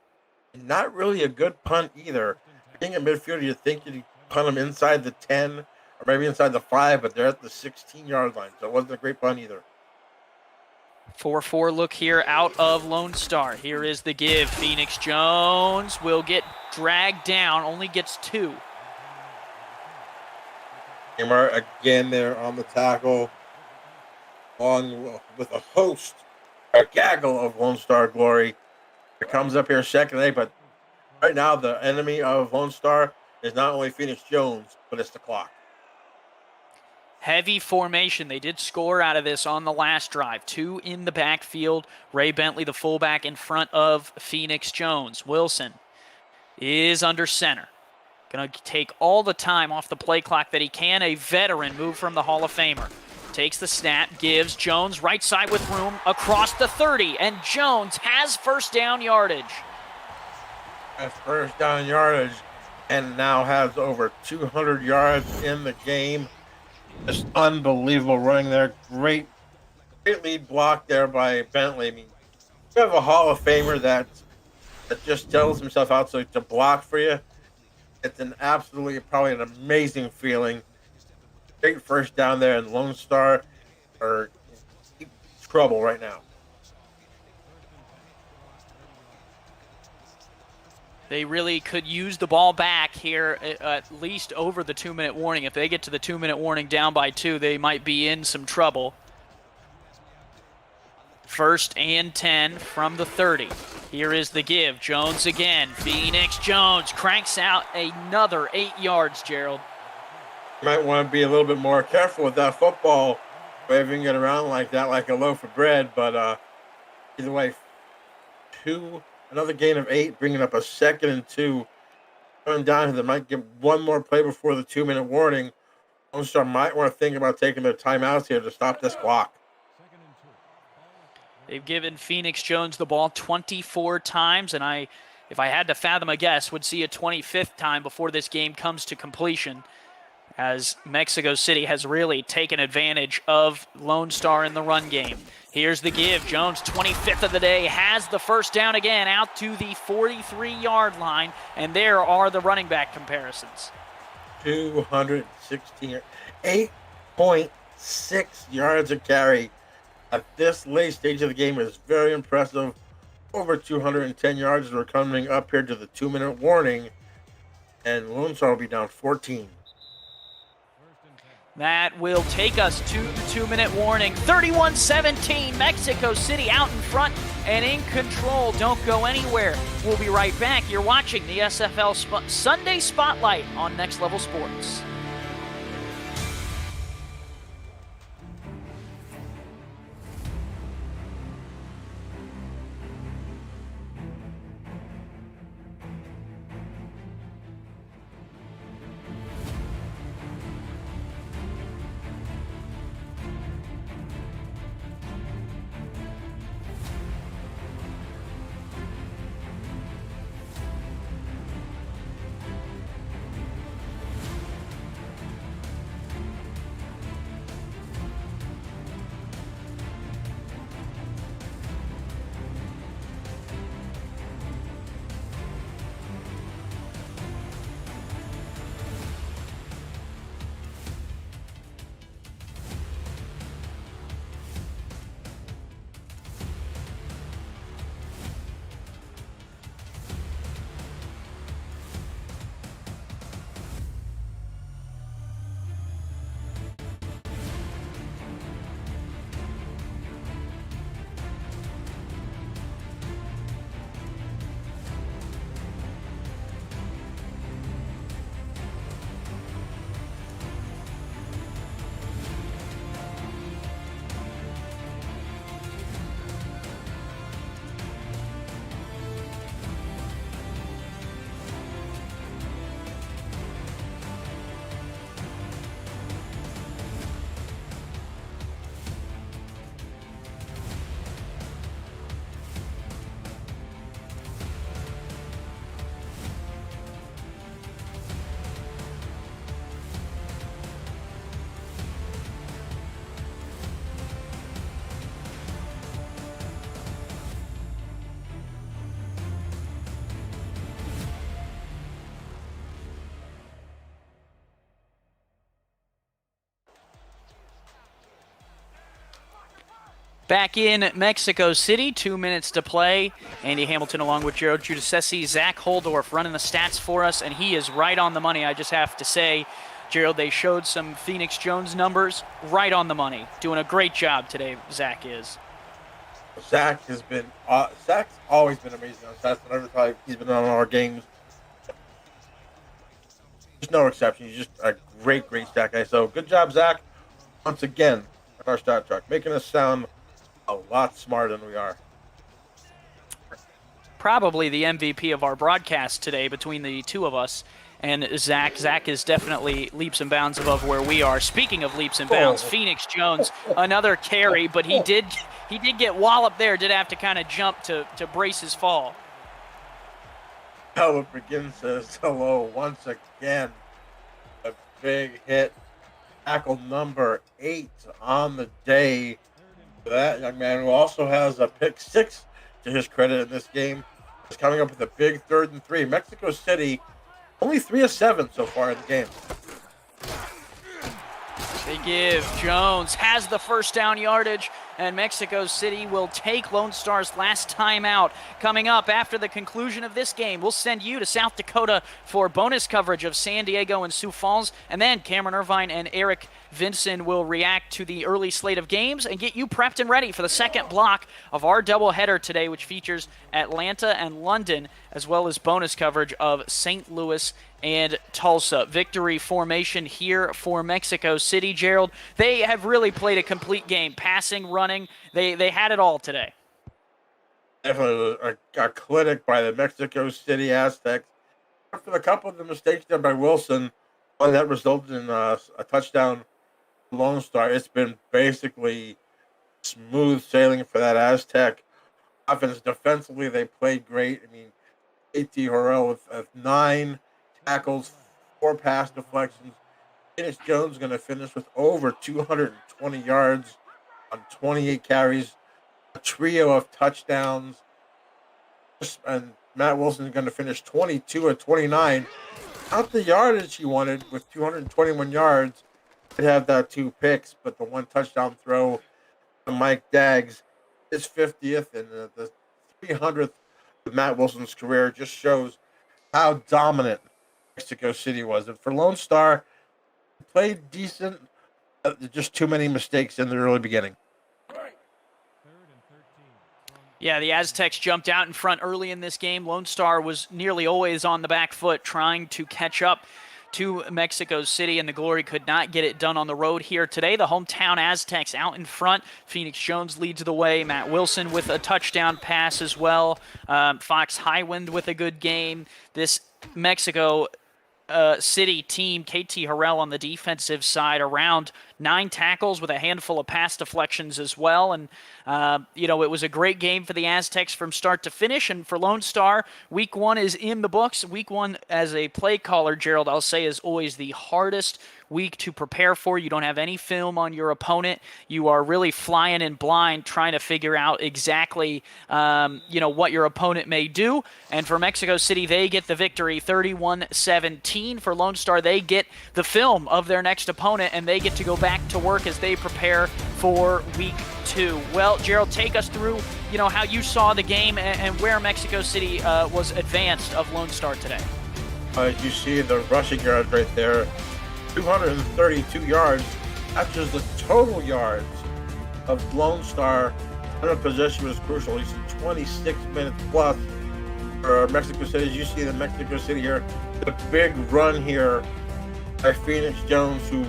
Not really a good punt either. Being a midfielder, you'd think you'd punt them inside the 10 or maybe inside the 5, but they're at the 16-yard line, so it wasn't a great punt either. 4-4 look here out of Lone Star. Here is the give. Phoenix Jones will get dragged down, only gets 2. Neymar again there on the tackle, along with a gaggle of Lone Star glory. It comes up here second 8, but right now the enemy of Lone Star is not only Phoenix Jones, but it's the clock. Heavy formation. They did score out of this on the last drive. 2 in the backfield. Ray Bentley, the fullback, in front of Phoenix Jones. Wilson is under center. Going to take all the time off the play clock that he can. A veteran move from the Hall of Famer. Takes the snap, gives Jones right side with room across the 30, and Jones has first down yardage. Has first down yardage and now has over 200 yards in the game. Just unbelievable running there. Great lead block there by Bentley. I mean, you have a Hall of Famer that just tells himself out to block for you. It's probably an amazing feeling. Big first down there, and Lone Star are in trouble right now. They really could use the ball back here at least over the 2-minute warning. If they get to the 2-minute warning down by 2, they might be in some trouble. 1st and 10 from the 30. Here is the give. Jones again. Phoenix Jones cranks out another 8 yards, Gerald. You might want to be a little bit more careful with that football, waving it around like that, like a loaf of bread. But either way, another gain of 8, bringing up a 2nd and 2. Going down here, they might get one more play before the 2-minute warning. Lone Star might want to think about taking their timeouts here to stop this clock. They've given Phoenix Jones the ball 24 times, and if I had to fathom a guess, would see a 25th time before this game comes to completion, as Mexico City has really taken advantage of Lone Star in the run game. Here's the give. Jones, 25th of the day, has the first down again out to the 43-yard line, and there are the running back comparisons. 216, 8.6 yards a carry. At this late stage of the game is very impressive. Over 210 yards. We're coming up here to the 2-minute warning, and Lone Star will be down 14. That will take us to the 2-minute warning. 31-17, Mexico City out in front and in control. Don't go anywhere. We'll be right back. You're watching the SFL Sunday Spotlight on Next Level Sports. Back in Mexico City, 2 minutes to play. Andy Hamilton along with Gerald Giudice, Zach Holdorf running the stats for us, and he is right on the money. I just have to say, Gerald, they showed some Phoenix Jones numbers right on the money. Doing a great job today, Zach is. Zach's always been amazing on stats. Whenever time he's been on our games, there's no exception. He's just a great stat guy. So good job, Zach. Once again, at our stat truck, making us sound a lot smarter than we are. Probably the MVP of our broadcast today between the two of us and Zach. Zach is definitely leaps and bounds above where we are. Speaking of leaps and bounds, Phoenix Jones, another carry, but he did get walloped there. Did have to kind of jump to brace his fall. Albert begins says hello once again. A big hit. Tackle number 8 on the day. That young man, who also has a pick 6 to his credit in this game, is coming up with a big 3rd and 3. Mexico City only 3 of 7 so far in the game. They give. Jones has the first down yardage, and Mexico City will take Lone Star's last time out. Coming up after the conclusion of this game, we'll send you to South Dakota for bonus coverage of San Diego and Sioux Falls, and then Cameron Irvine and Eric Vinson will react to the early slate of games and get you prepped and ready for the second block of our doubleheader today, which features Atlanta and London, as well as bonus coverage of St. Louis and Tulsa. Victory formation here for Mexico City, Gerald. They have really played a complete game, passing, running. They had it all today. Definitely a clinic by the Mexico City Aztecs. After a couple of the mistakes done by Wilson, one that resulted in a touchdown Lone Star, it's been basically smooth sailing for that Aztec offense. Defensively, they played great. I mean, A.T. Horrell with 9 tackles, 4 pass deflections. Phoenix Jones is going to finish with over 220 yards on 28 carries, a trio of touchdowns, and Matt Wilson is going to finish 22 of 29. Not the yardage he wanted with 221 yards. He'd have that 2 picks, but the 1 touchdown throw to Mike Daggs, his 50th and the 300th of Matt Wilson's career, just shows how dominant Mexico City was. And for Lone Star, played decent, just too many mistakes in the early beginning. Yeah, the Aztecs jumped out in front early in this game. Lone Star was nearly always on the back foot trying to catch up to Mexico City, and the Glory could not get it done on the road here today. The hometown Aztecs out in front. Phoenix Jones leads the way. Matt Wilson with a touchdown pass as well. Fox Highwind with a good game. This Mexico City team, KT Harrell on the defensive side, around 9 tackles with a handful of pass deflections as well. And, it was a great game for the Aztecs from start to finish. And for Lone Star, week 1 is in the books. Week 1, as a play caller, Gerald, I'll say, is always the hardest week to prepare for. You don't have any film on your opponent. You are really flying in blind, trying to figure out exactly, what your opponent may do. And for Mexico City, they get the victory, 31-17. For Lone Star, they get the film of their next opponent, and they get to go back to work as they prepare for week 2. Well, Gerald, take us through, how you saw the game and where Mexico City was advanced of Lone Star today. As you see the rushing yards right there, 232 yards. That's just the total yards of Lone Star. Time possession was crucial. You see 26 minutes plus for Mexico City. As you see the Mexico City here, the big run here by Phoenix Jones, who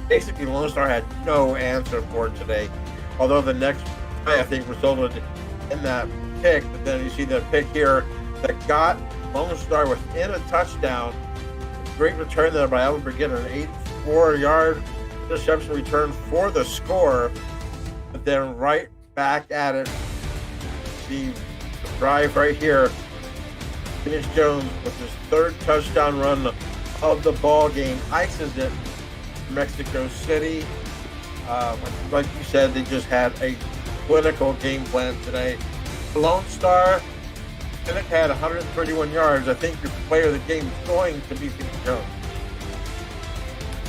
basically Lone Star had no answer for today. Although the next play, I think, resulted in that pick. But then you see the pick here that got Lone Star within a touchdown. Great return there by Allen Brigitte, an 84-yard interception return for the score. But then right back at it, the drive right here. Phoenix Jones with his 3rd touchdown run of the ball game ices it. Mexico City, like you said, they just had a clinical game plan today. Lone Star, Phoenix had 131 yards. I think your player of the game is going to be Phoenix Jones.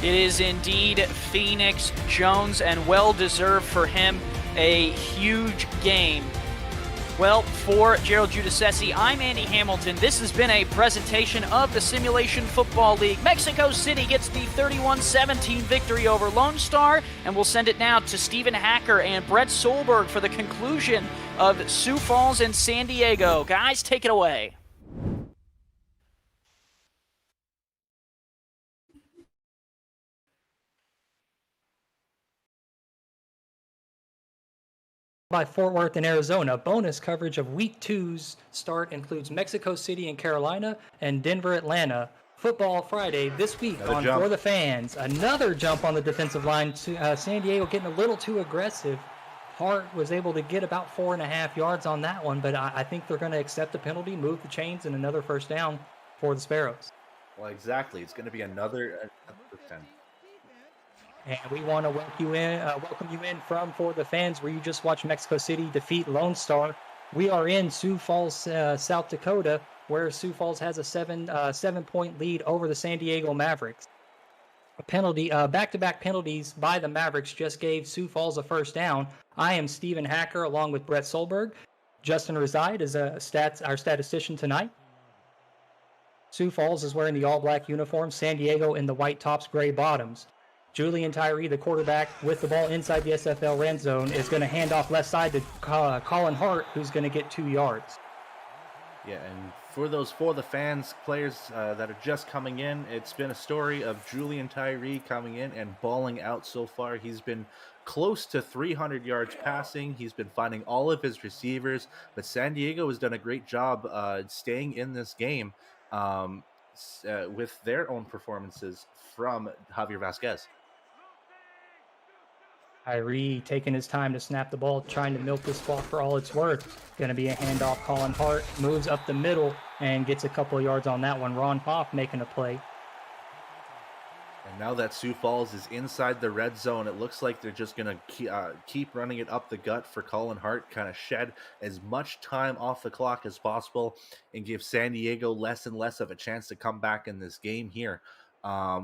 It is indeed Phoenix Jones, and well-deserved for him. a huge game. Well, for Gerald Giudice, I'm Andy Hamilton. This has been a presentation of the Simulation Football League. Mexico City gets the 31-17 victory over Lone Star, and we'll send it now to Stephen Hacker and Brett Solberg for the conclusion of Sioux Falls and San Diego. Guys, take it away. By Fort Worth in Arizona. Bonus coverage of Week 2's start includes Mexico City and Carolina and Denver, Atlanta. Football Friday this week on For the Fans. Another jump on the defensive line. San Diego getting a little too aggressive. Hart was able to get about 4.5 yards on that one, but I think they're going to accept the penalty, move the chains, and another first down for the Sparrows. Well, exactly. It's going to be another 10. And we want to welcome you in from For the Fans, where you just watched Mexico City defeat Lone Star. We are in Sioux Falls, South Dakota, where Sioux Falls has a 7-point lead over the San Diego Mavericks. A penalty, back-to-back penalties by the Mavericks just gave Sioux Falls a first down. I am Stephen Hacker, along with Brett Solberg. Justin Reside is our statistician tonight. Sioux Falls is wearing the all-black uniform. San Diego in the white tops, gray bottoms. Julian Tyree, the quarterback, with the ball inside the SFL red zone, is going to hand off left side to Colin Hart, who's going to get 2 yards. Yeah, and for the fans, players that are just coming in, it's been a story of Julian Tyree coming in and balling out so far. He's been close to 300 yards passing. He's been finding all of his receivers, but San Diego has done a great job staying in this game with their own performances from Javier Vasquez. Tyree taking his time to snap the ball, trying to milk this ball for all it's worth. Going to be a handoff. Colin Hart moves up the middle and gets a couple of yards on that one. Ron Hoff making a play. And now that Sioux Falls is inside the red zone, it looks like they're just going to keep running it up the gut for Colin Hart, kind of shed as much time off the clock as possible and give San Diego less and less of a chance to come back in this game here.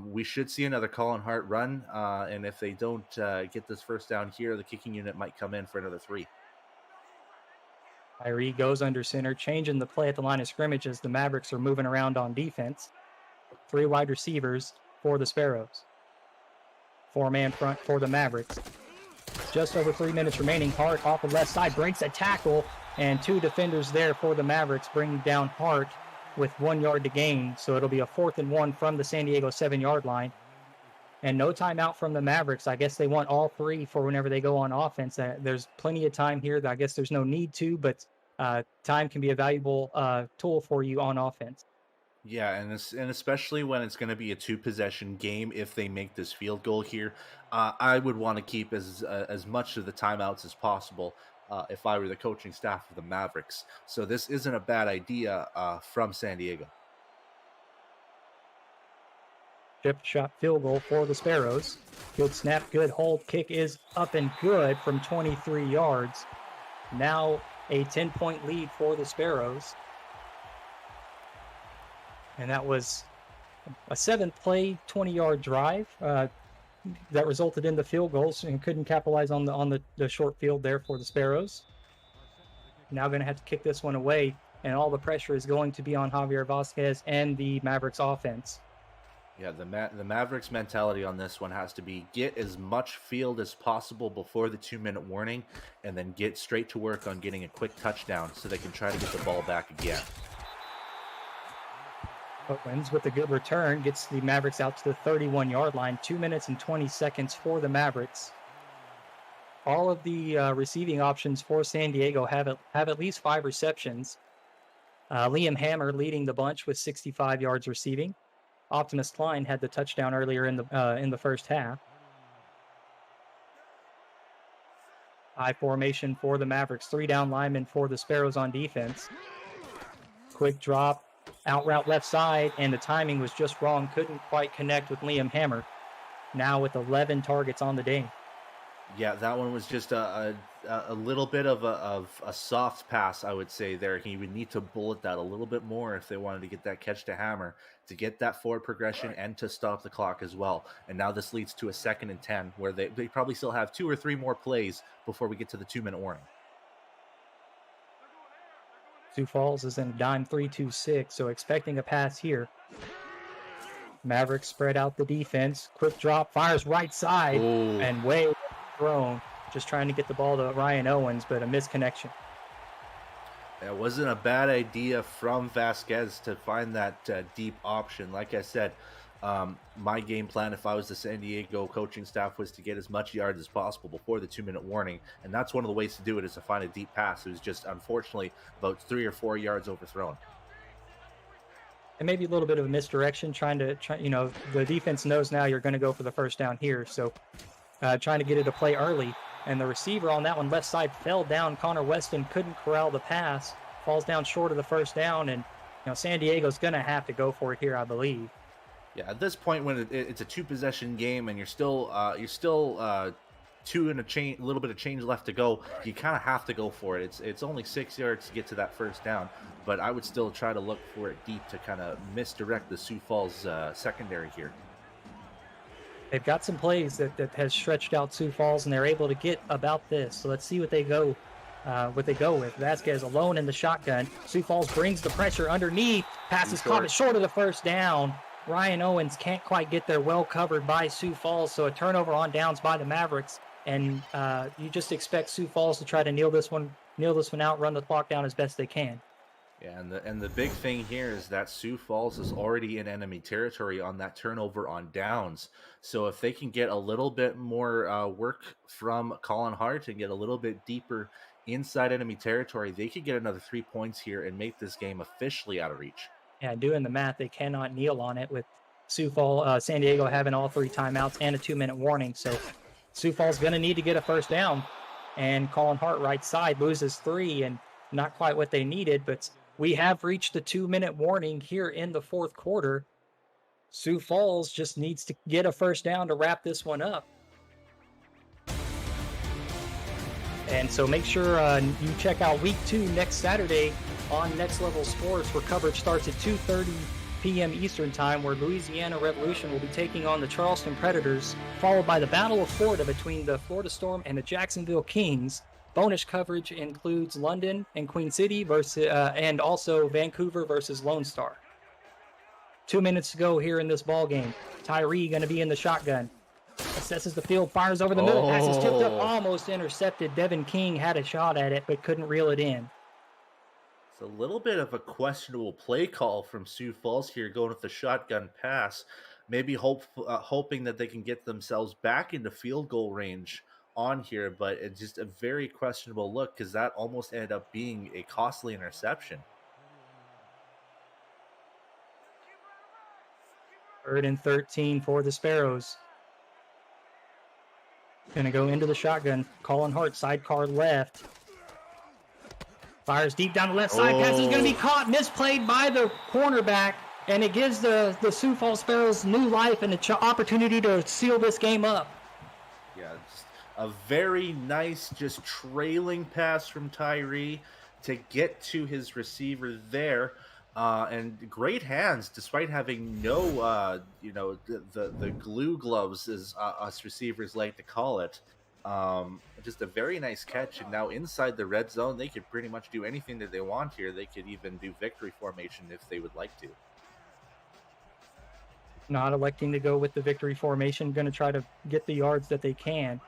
We should see another Colin Hart run, and if they don't get this first down here, the kicking unit might come in for another 3. Tyree goes under center, changing the play at the line of scrimmage as the Mavericks are moving around on defense. 3 wide receivers for the Sparrows. 4-man front for the Mavericks. Just over 3 minutes remaining. Hart off the left side breaks a tackle, and 2 defenders there for the Mavericks, bringing down Hart with 1 yard to gain. So it'll be a 4th and 1 from the San Diego 7-yard line. And no timeout from the Mavericks. I guess they want all 3 for whenever they go on offense. There's plenty of time here. I guess there's no need to, but time can be a valuable tool for you on offense. Yeah, and especially when it's going to be a 2-possession game, if they make this field goal here, I would want to keep as much of the timeouts as possible if I were the coaching staff of the Mavericks. So this isn't a bad idea from San Diego. Chip shot field goal for the Sparrows. Good snap, good hold. Kick is up and good from 23 yards. Now a 10-point lead for the Sparrows. And that was a 7-play, 20-yard drive that resulted in the field goals and couldn't capitalize on the short field there for the Sparrows. Now going to have to kick this one away, and all the pressure is going to be on Javier Vasquez and the Mavericks offense. Yeah, the Mavericks mentality on this one has to be get as much field as possible before the 2-minute warning, and then get straight to work on getting a quick touchdown so they can try to get the ball back again. Owens with a good return gets the Mavericks out to the 31-yard line. 2 minutes and 20 seconds for the Mavericks. All of the receiving options for San Diego have at least 5 receptions. Liam Hammer leading the bunch with 65 yards receiving. Optimus Klein had the touchdown earlier in the first half. High formation for the Mavericks. 3 down linemen for the Sparrows on defense. Quick drop, out route left side, and the timing was just wrong. Couldn't quite connect with Liam Hammer. Now with 11 targets on the day. Yeah, that one was just a a little bit of a soft pass, I would say there. He would need to bullet that a little bit more if they wanted to get that catch to hammer, to get that forward progression and to stop the clock as well. And now this leads to a 2nd and 10 where they probably still have 2 or 3 more plays before we get to the 2-minute warning. Sioux Falls is in a dime 3-2-6, so expecting a pass here. Mavericks spread out the defense. Quick drop, fires right side, and way thrown. Just trying to get the ball to Ryan Owens, but a misconnection. It wasn't a bad idea from Vasquez to find that deep option. Like I said, my game plan, if I was the San Diego coaching staff, was to get as much yards as possible before the 2-minute warning, and that's one of the ways to do it, is to find a deep pass. It was just, unfortunately, about 3 or 4 yards overthrown. And maybe a little bit of a misdirection, the defense knows now you're going to go for the first down here, so trying to get it to play early. And the receiver on that one, left side, fell down. Connor Weston couldn't corral the pass, falls down short of the first down, and San Diego's going to have to go for it here, I believe. Yeah, at this point, when it's a 2-possession game and you're still 2 and a little bit of change left to go, you kind of have to go for it. It's only 6 yards to get to that first down, but I would still try to look for it deep to kind of misdirect the Sioux Falls secondary here. They've got some plays that has stretched out Sioux Falls, and they're able to get about this. So let's see what they go with. Vasquez alone in the shotgun. Sioux Falls brings the pressure underneath. Passes caught it short of the first down. Ryan Owens can't quite get there, well covered by Sioux Falls, so a turnover on downs by the Mavericks. And you just expect Sioux Falls to try to kneel this one out, run the clock down as best they can. Yeah, and the big thing here is that Sioux Falls is already in enemy territory on that turnover on downs. So if they can get a little bit more work from Colin Hart and get a little bit deeper inside enemy territory, they could get another 3 points here and make this game officially out of reach. Yeah, doing the math, they cannot kneel on it with San Diego having all 3 timeouts and a 2-minute warning. So Sioux Falls going to need to get a first down. And Colin Hart, right side, loses 3, and not quite what they needed, but we have reached the 2-minute warning here in the fourth quarter. Sioux Falls just needs to get a first down to wrap this one up. And so make sure you check out week 2 next Saturday on Next Level Sports, where coverage starts at 2:30 p.m. Eastern Time, where Louisiana Revolution will be taking on the Charleston Predators, followed by the Battle of Florida between the Florida Storm and the Jacksonville Kings. Bonus coverage includes London and Queen City and also Vancouver versus Lone Star. 2 minutes to go here in this ball game. Tyree going to be in the shotgun. Assesses the field, fires over the middle. Pass is tipped up, almost intercepted. Devin King had a shot at it, but couldn't reel it in. It's a little bit of a questionable play call from Sioux Falls here, going with the shotgun pass. Maybe hoping that they can get themselves back into field goal range on here, but it's just a very questionable look because that almost ended up being a costly interception. 3rd and 13 for the Sparrows. Going to go into the shotgun. Colin Hart, sidecar left. Fires deep down the left side. Pass is going to be caught, misplayed by the cornerback, and it gives the Sioux Falls Sparrows new life and an opportunity to seal this game up. Yeah, just a very nice, just trailing pass from Tyree to get to his receiver there. And great hands, despite having no, the glue gloves, as us receivers like to call it. Just a very nice catch, and now inside the red zone, they could pretty much do anything that they want here. They could even do victory formation if they would like to. Not electing to go with the victory formation, going to try to get the yards that they can.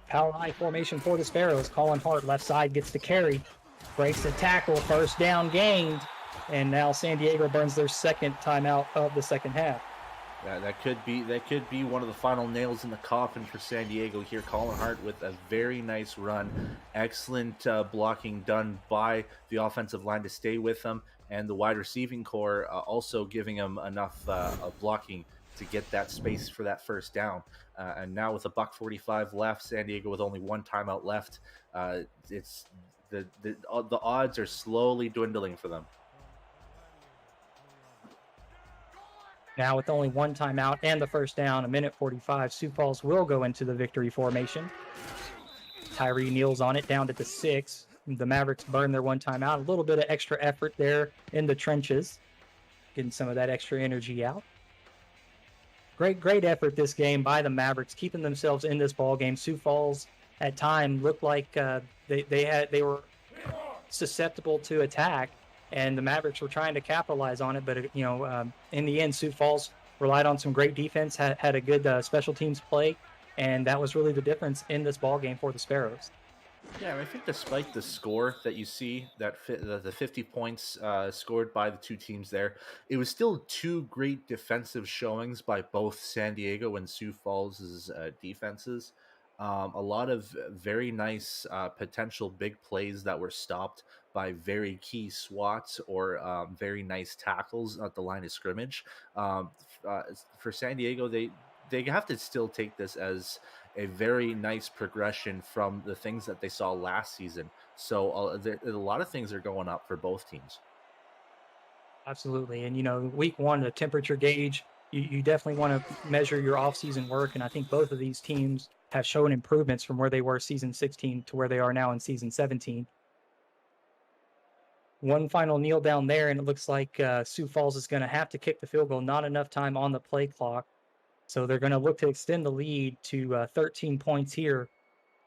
Power I formation for the Sparrows. Colin Hart, left side, gets the carry. Breaks the tackle, first down gained, and now San Diego burns their second timeout of the second half. That could be one of the final nails in the coffin for San Diego here. Colin Hart with a very nice run, excellent blocking done by the offensive line to stay with them, and the wide receiving core also giving them enough blocking to get that space for that first down. And now with $1:45 left, San Diego with only 1 timeout left, it's the odds are slowly dwindling for them. Now with only 1 timeout and the first down, 1:45, Sioux Falls will go into the victory formation. Tyree kneels on it down to the 6. The Mavericks burn their one timeout. A little bit of extra effort there in the trenches, getting some of that extra energy out. Great effort this game by the Mavericks, keeping themselves in this ball game. Sioux Falls at time looked like they were susceptible to attack, and the Mavericks were trying to capitalize on it. But in the end, Sioux Falls relied on some great defense, had a good special teams play, and that was really the difference in this ball game for the Sparrows. Yeah, I think despite the score that you see, the 50 points scored by the two teams there, it was still two great defensive showings by both San Diego and Sioux Falls' defenses. A lot of very nice potential big plays that were stopped by very key swats or very nice tackles at the line of scrimmage. For San Diego, they have to still take this as a very nice progression from the things that they saw last season. So a lot of things are going up for both teams. Absolutely. And, week one, the temperature gauge, you definitely want to measure your off-season work. And I think both of these teams have shown improvements from where they were season 16 to where they are now in season 17. One final kneel down there, and it looks like Sioux Falls is going to have to kick the field goal. Not enough time on the play clock. So they're going to look to extend the lead to 13 points here,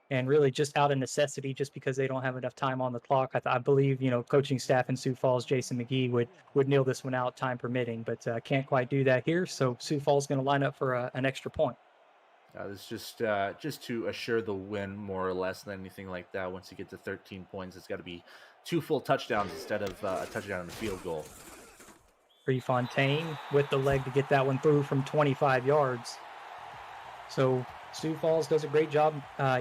and really just out of necessity, just because they don't have enough time on the clock. I believe, coaching staff in Sioux Falls, Jason McGee, would kneel this one out, time permitting, but can't quite do that here. So Sioux Falls going to line up for an extra point. It's just to assure the win, more or less, than anything like that. Once you get to 13 points, it's got to be 2 full touchdowns instead of a touchdown and a field goal. Prefontaine with the leg to get that one through from 25 yards. So Sioux Falls does a great job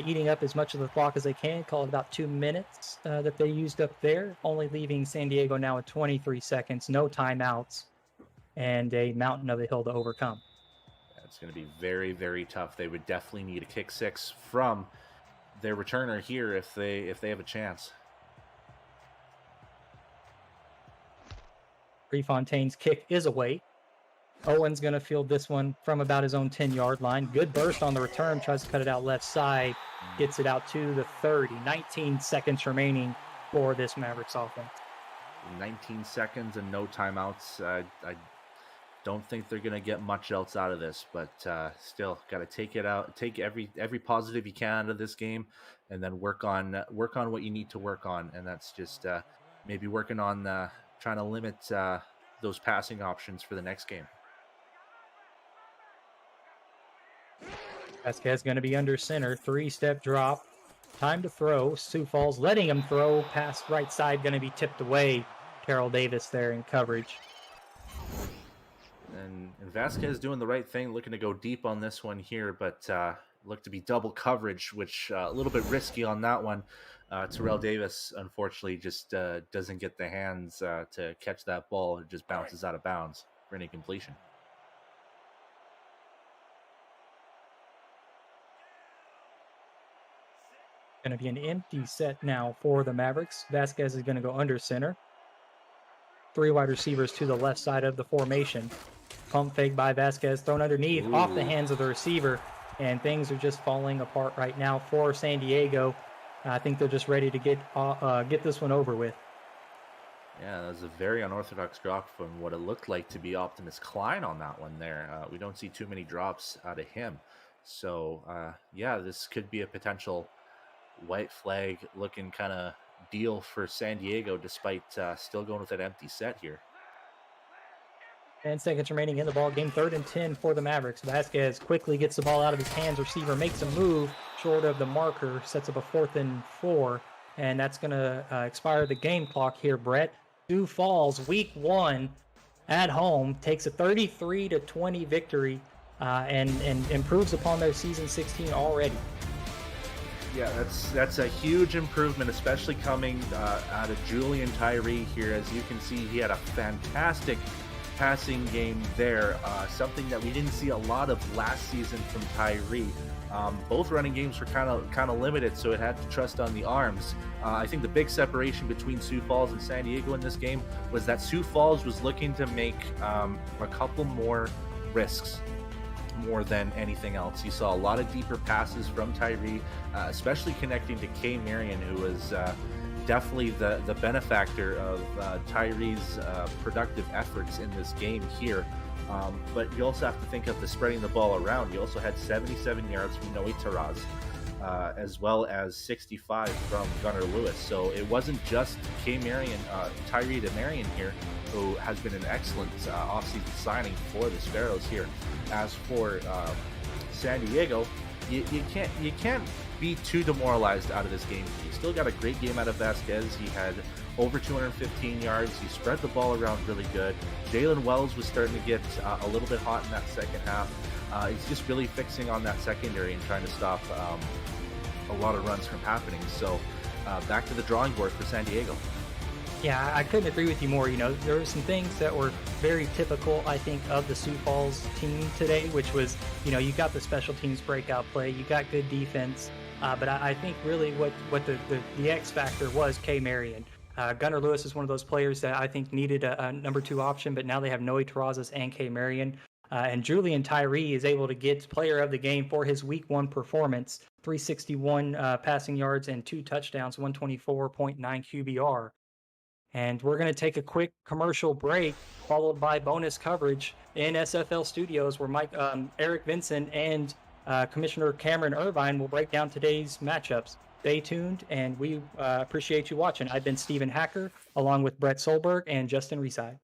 eating up as much of the clock as they can. Call it about 2 minutes that they used up there, only leaving San Diego now at 23 seconds, no timeouts, and a mountain of a hill to overcome. It's going to be very, very tough. They would definitely need a kick 6 from their returner here if they have a chance. Prefontaine's kick is away. Owen's going to field this one from about his own 10-yard line. Good burst on the return. Tries to cut it out left side. Gets it out to the 30. 19 seconds remaining for this Mavericks offense. 19 seconds and no timeouts. I don't think they're going to get much else out of this, but still got to take it out. Take every positive you can out of this game, and then work on what you need to work on, and that's just maybe working on trying to limit those passing options for the next game. Vasquez going to be under center. 3-step drop. Time to throw. Sioux Falls letting him throw. Pass right side going to be tipped away. Terrell Davis there in coverage. And Vasquez doing the right thing, looking to go deep on this one here, but look to be double coverage, which a little bit risky on that one. Terrell Davis, unfortunately, just doesn't get the hands to catch that ball. It just bounces out of bounds for any completion. Going to be an empty set now for the Mavericks. Vasquez is going to go under center. 3 wide receivers to the left side of the formation. Pump fake by Vasquez, thrown underneath, off the hands of the receiver, and things are just falling apart right now for San Diego. I think they're just ready to get this one over with. Yeah, that was a very unorthodox drop from what it looked like to be Optimus Klein on that one there. We don't see too many drops out of him. So, yeah, this could be a potential white flag looking kind of deal for San Diego, despite still going with that empty set here. 10 seconds remaining in the ball game. 3rd and 10 for the Mavericks. Vasquez quickly gets the ball out of his hands. Receiver makes a move short of the marker, sets up a 4th and 4, and that's going to expire the game clock here, Brett. Sioux Falls, week 1 at home, takes a 33-20 victory and improves upon their season 16 already. Yeah, that's a huge improvement, especially coming out of Julian Tyree here. As you can see, he had a fantastic passing game there, something that we didn't see a lot of last season from Tyree. Both running games were kind of limited, so it had to trust on the arms. I think the big separation between Sioux Falls and San Diego in this game was that Sioux Falls was looking to make a couple more risks. more than anything else. You saw a lot of deeper passes from Tyree, especially connecting to K. Marion, who was definitely the benefactor of Tyree's productive efforts in this game here. But you also have to think of the spreading the ball around. You also had 77 yards from Noe Taraz, as well as 65 from Gunnar Lewis. So it wasn't just Tyree to Marion here, who has been an excellent offseason signing for the Sparrows here. As for San Diego, you can't be too demoralized out of this game. He still got a great game out of Vasquez. He had over 215 yards. He spread the ball around really good. Jalen Wells was starting to get a little bit hot in that second half. He's just really fixing on that secondary and trying to stop a lot of runs from happening. So back to the drawing board for San Diego. Yeah, I couldn't agree with you more. There were some things that were very typical, I think, of the Sioux Falls team today, which was, you got the special teams breakout play, you got good defense, but I think really what the X factor was K. Marion. Gunnar Lewis is one of those players that I think needed a number 2 option, but now they have Noe Terrazas and K. Marion. And Julian Tyree is able to get player of the game for his week 1 performance, 361 passing yards and 2 touchdowns, 124.9 QBR. And we're going to take a quick commercial break, followed by bonus coverage in SFL Studios, where Eric Vincent and Commissioner Cameron Irvine will break down today's matchups. Stay tuned, and we appreciate you watching. I've been Stephen Hacker, along with Brett Solberg and Justin Reside.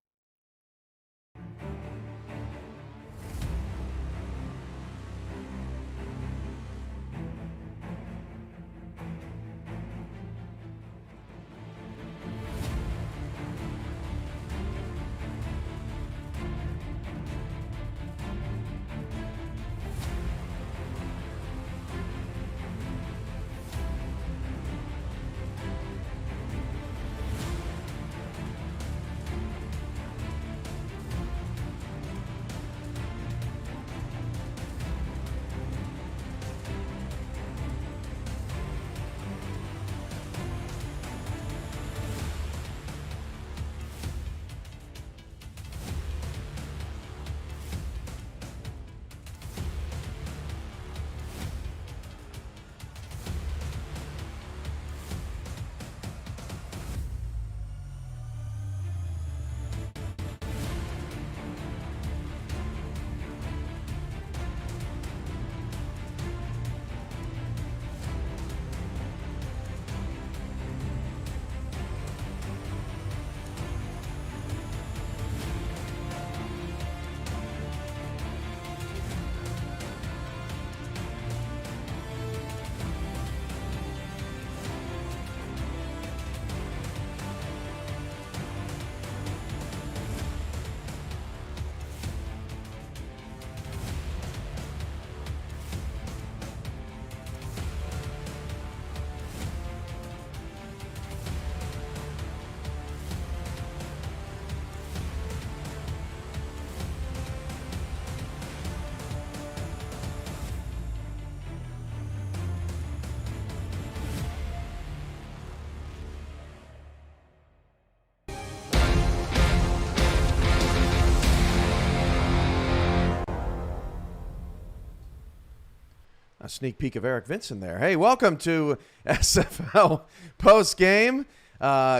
A sneak peek of Eric Vincent there. Hey, welcome to SFL postgame.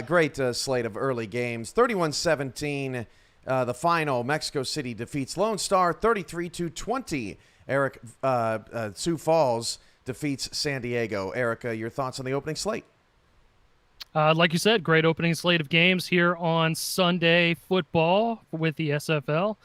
Great slate of early games. 31-17, the final. Mexico City defeats Lone Star 33-20. Eric, Sioux Falls defeats San Diego. Eric, your thoughts on the opening slate? Like you said, great opening slate of games here on Sunday football with the SFL.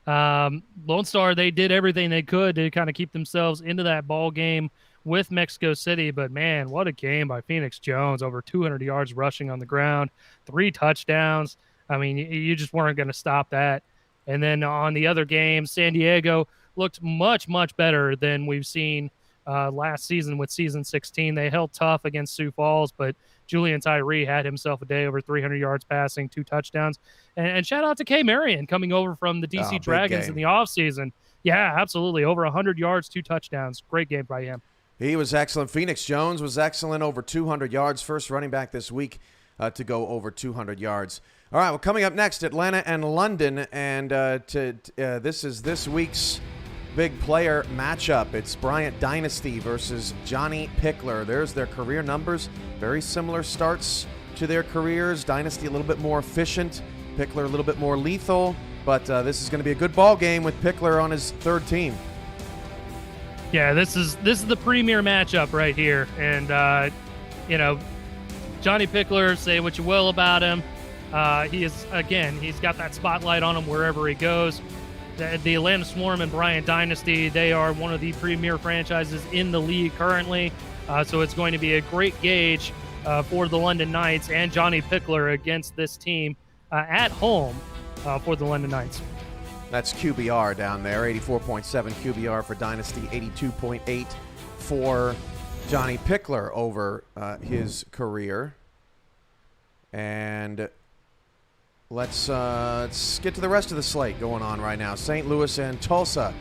Lone Star, they did everything they could to kind of keep themselves into that ball game with Mexico City, but man, what a game by Phoenix Jones. Over 200 yards rushing on the ground, 3 touchdowns. I mean, you just weren't going to stop that. And then on the other games, San Diego looked much, much better than we've seen last season with season 16. They held tough against Sioux Falls, but Julian Tyree had himself a day, over 300 yards passing, 2 touchdowns. And shout out to K. Marion coming over from the DC Dragons in the offseason. Yeah, absolutely. Over 100 yards, 2 touchdowns. Great game by him. He was excellent. Phoenix Jones was excellent, over 200 yards. First running back this week to go over 200 yards. All right, well, coming up next, Atlanta and London. And this is this week's big player matchup. It's Bryant Dynasty versus Johnny Pickler. There's their career numbers. Very similar starts to their careers. Dynasty a little bit more efficient. Pickler a little bit more lethal. But this is going to be a good ball game with Pickler on his third team. Yeah, this is the premier matchup right here. And, Johnny Pickler, say what you will about him. He's got that spotlight on him wherever he goes. The Atlanta Swarm and Bryant Dynasty, they are one of the premier franchises in the league currently. So it's going to be a great gauge for the London Knights and Johnny Pickler against this team at home for the London Knights. That's QBR down there, 84.7 QBR for Dynasty, 82.8 for Johnny Pickler over his career. And let's get to the rest of the slate going on right now. St. Louis and Tulsa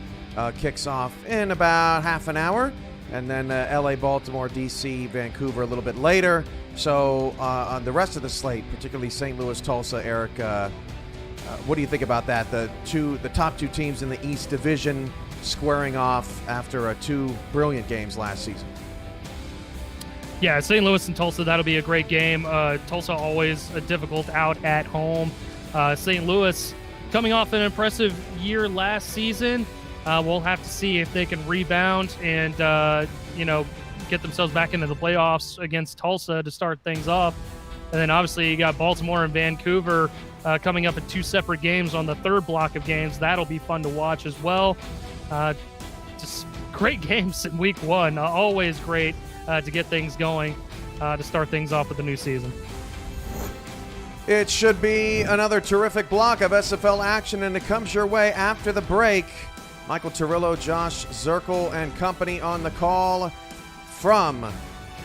kicks off in about half an hour. And then LA, Baltimore, DC, Vancouver a little bit later. So on the rest of the slate, particularly St. Louis, Tulsa, Eric, what do you think about that? The top two teams in the East Division squaring off after two brilliant games last season. Yeah, St. Louis and Tulsa, that'll be a great game. Tulsa always a difficult out at home. St. Louis coming off an impressive year last season. We'll have to see if they can rebound and, get themselves back into the playoffs against Tulsa to start things off. And then obviously you got Baltimore and Vancouver coming up in two separate games on the third block of games. That'll be fun to watch as well. Just great games in week one. Always great to get things going to start things off with the new season. It should be another terrific block of SFL action, and it comes your way after the break. Michael Turillo, Josh Zirkle, and company on the call from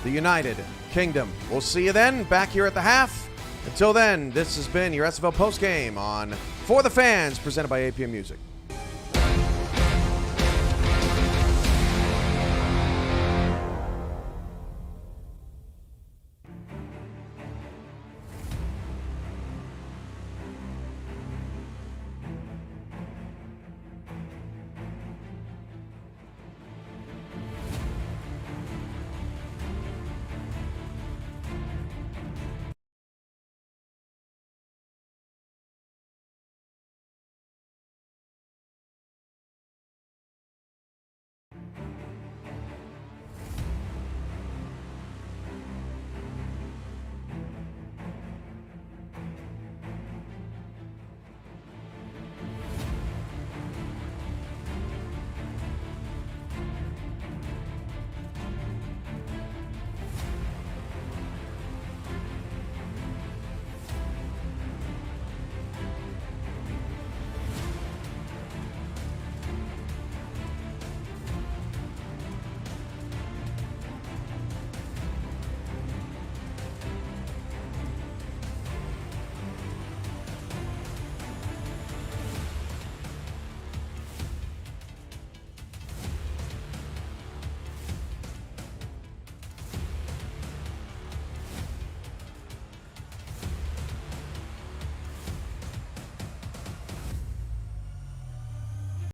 the United Kingdom. We'll see you then, back here at the half. Until then, this has been your SFL postgame on For the Fans, presented by APM Music.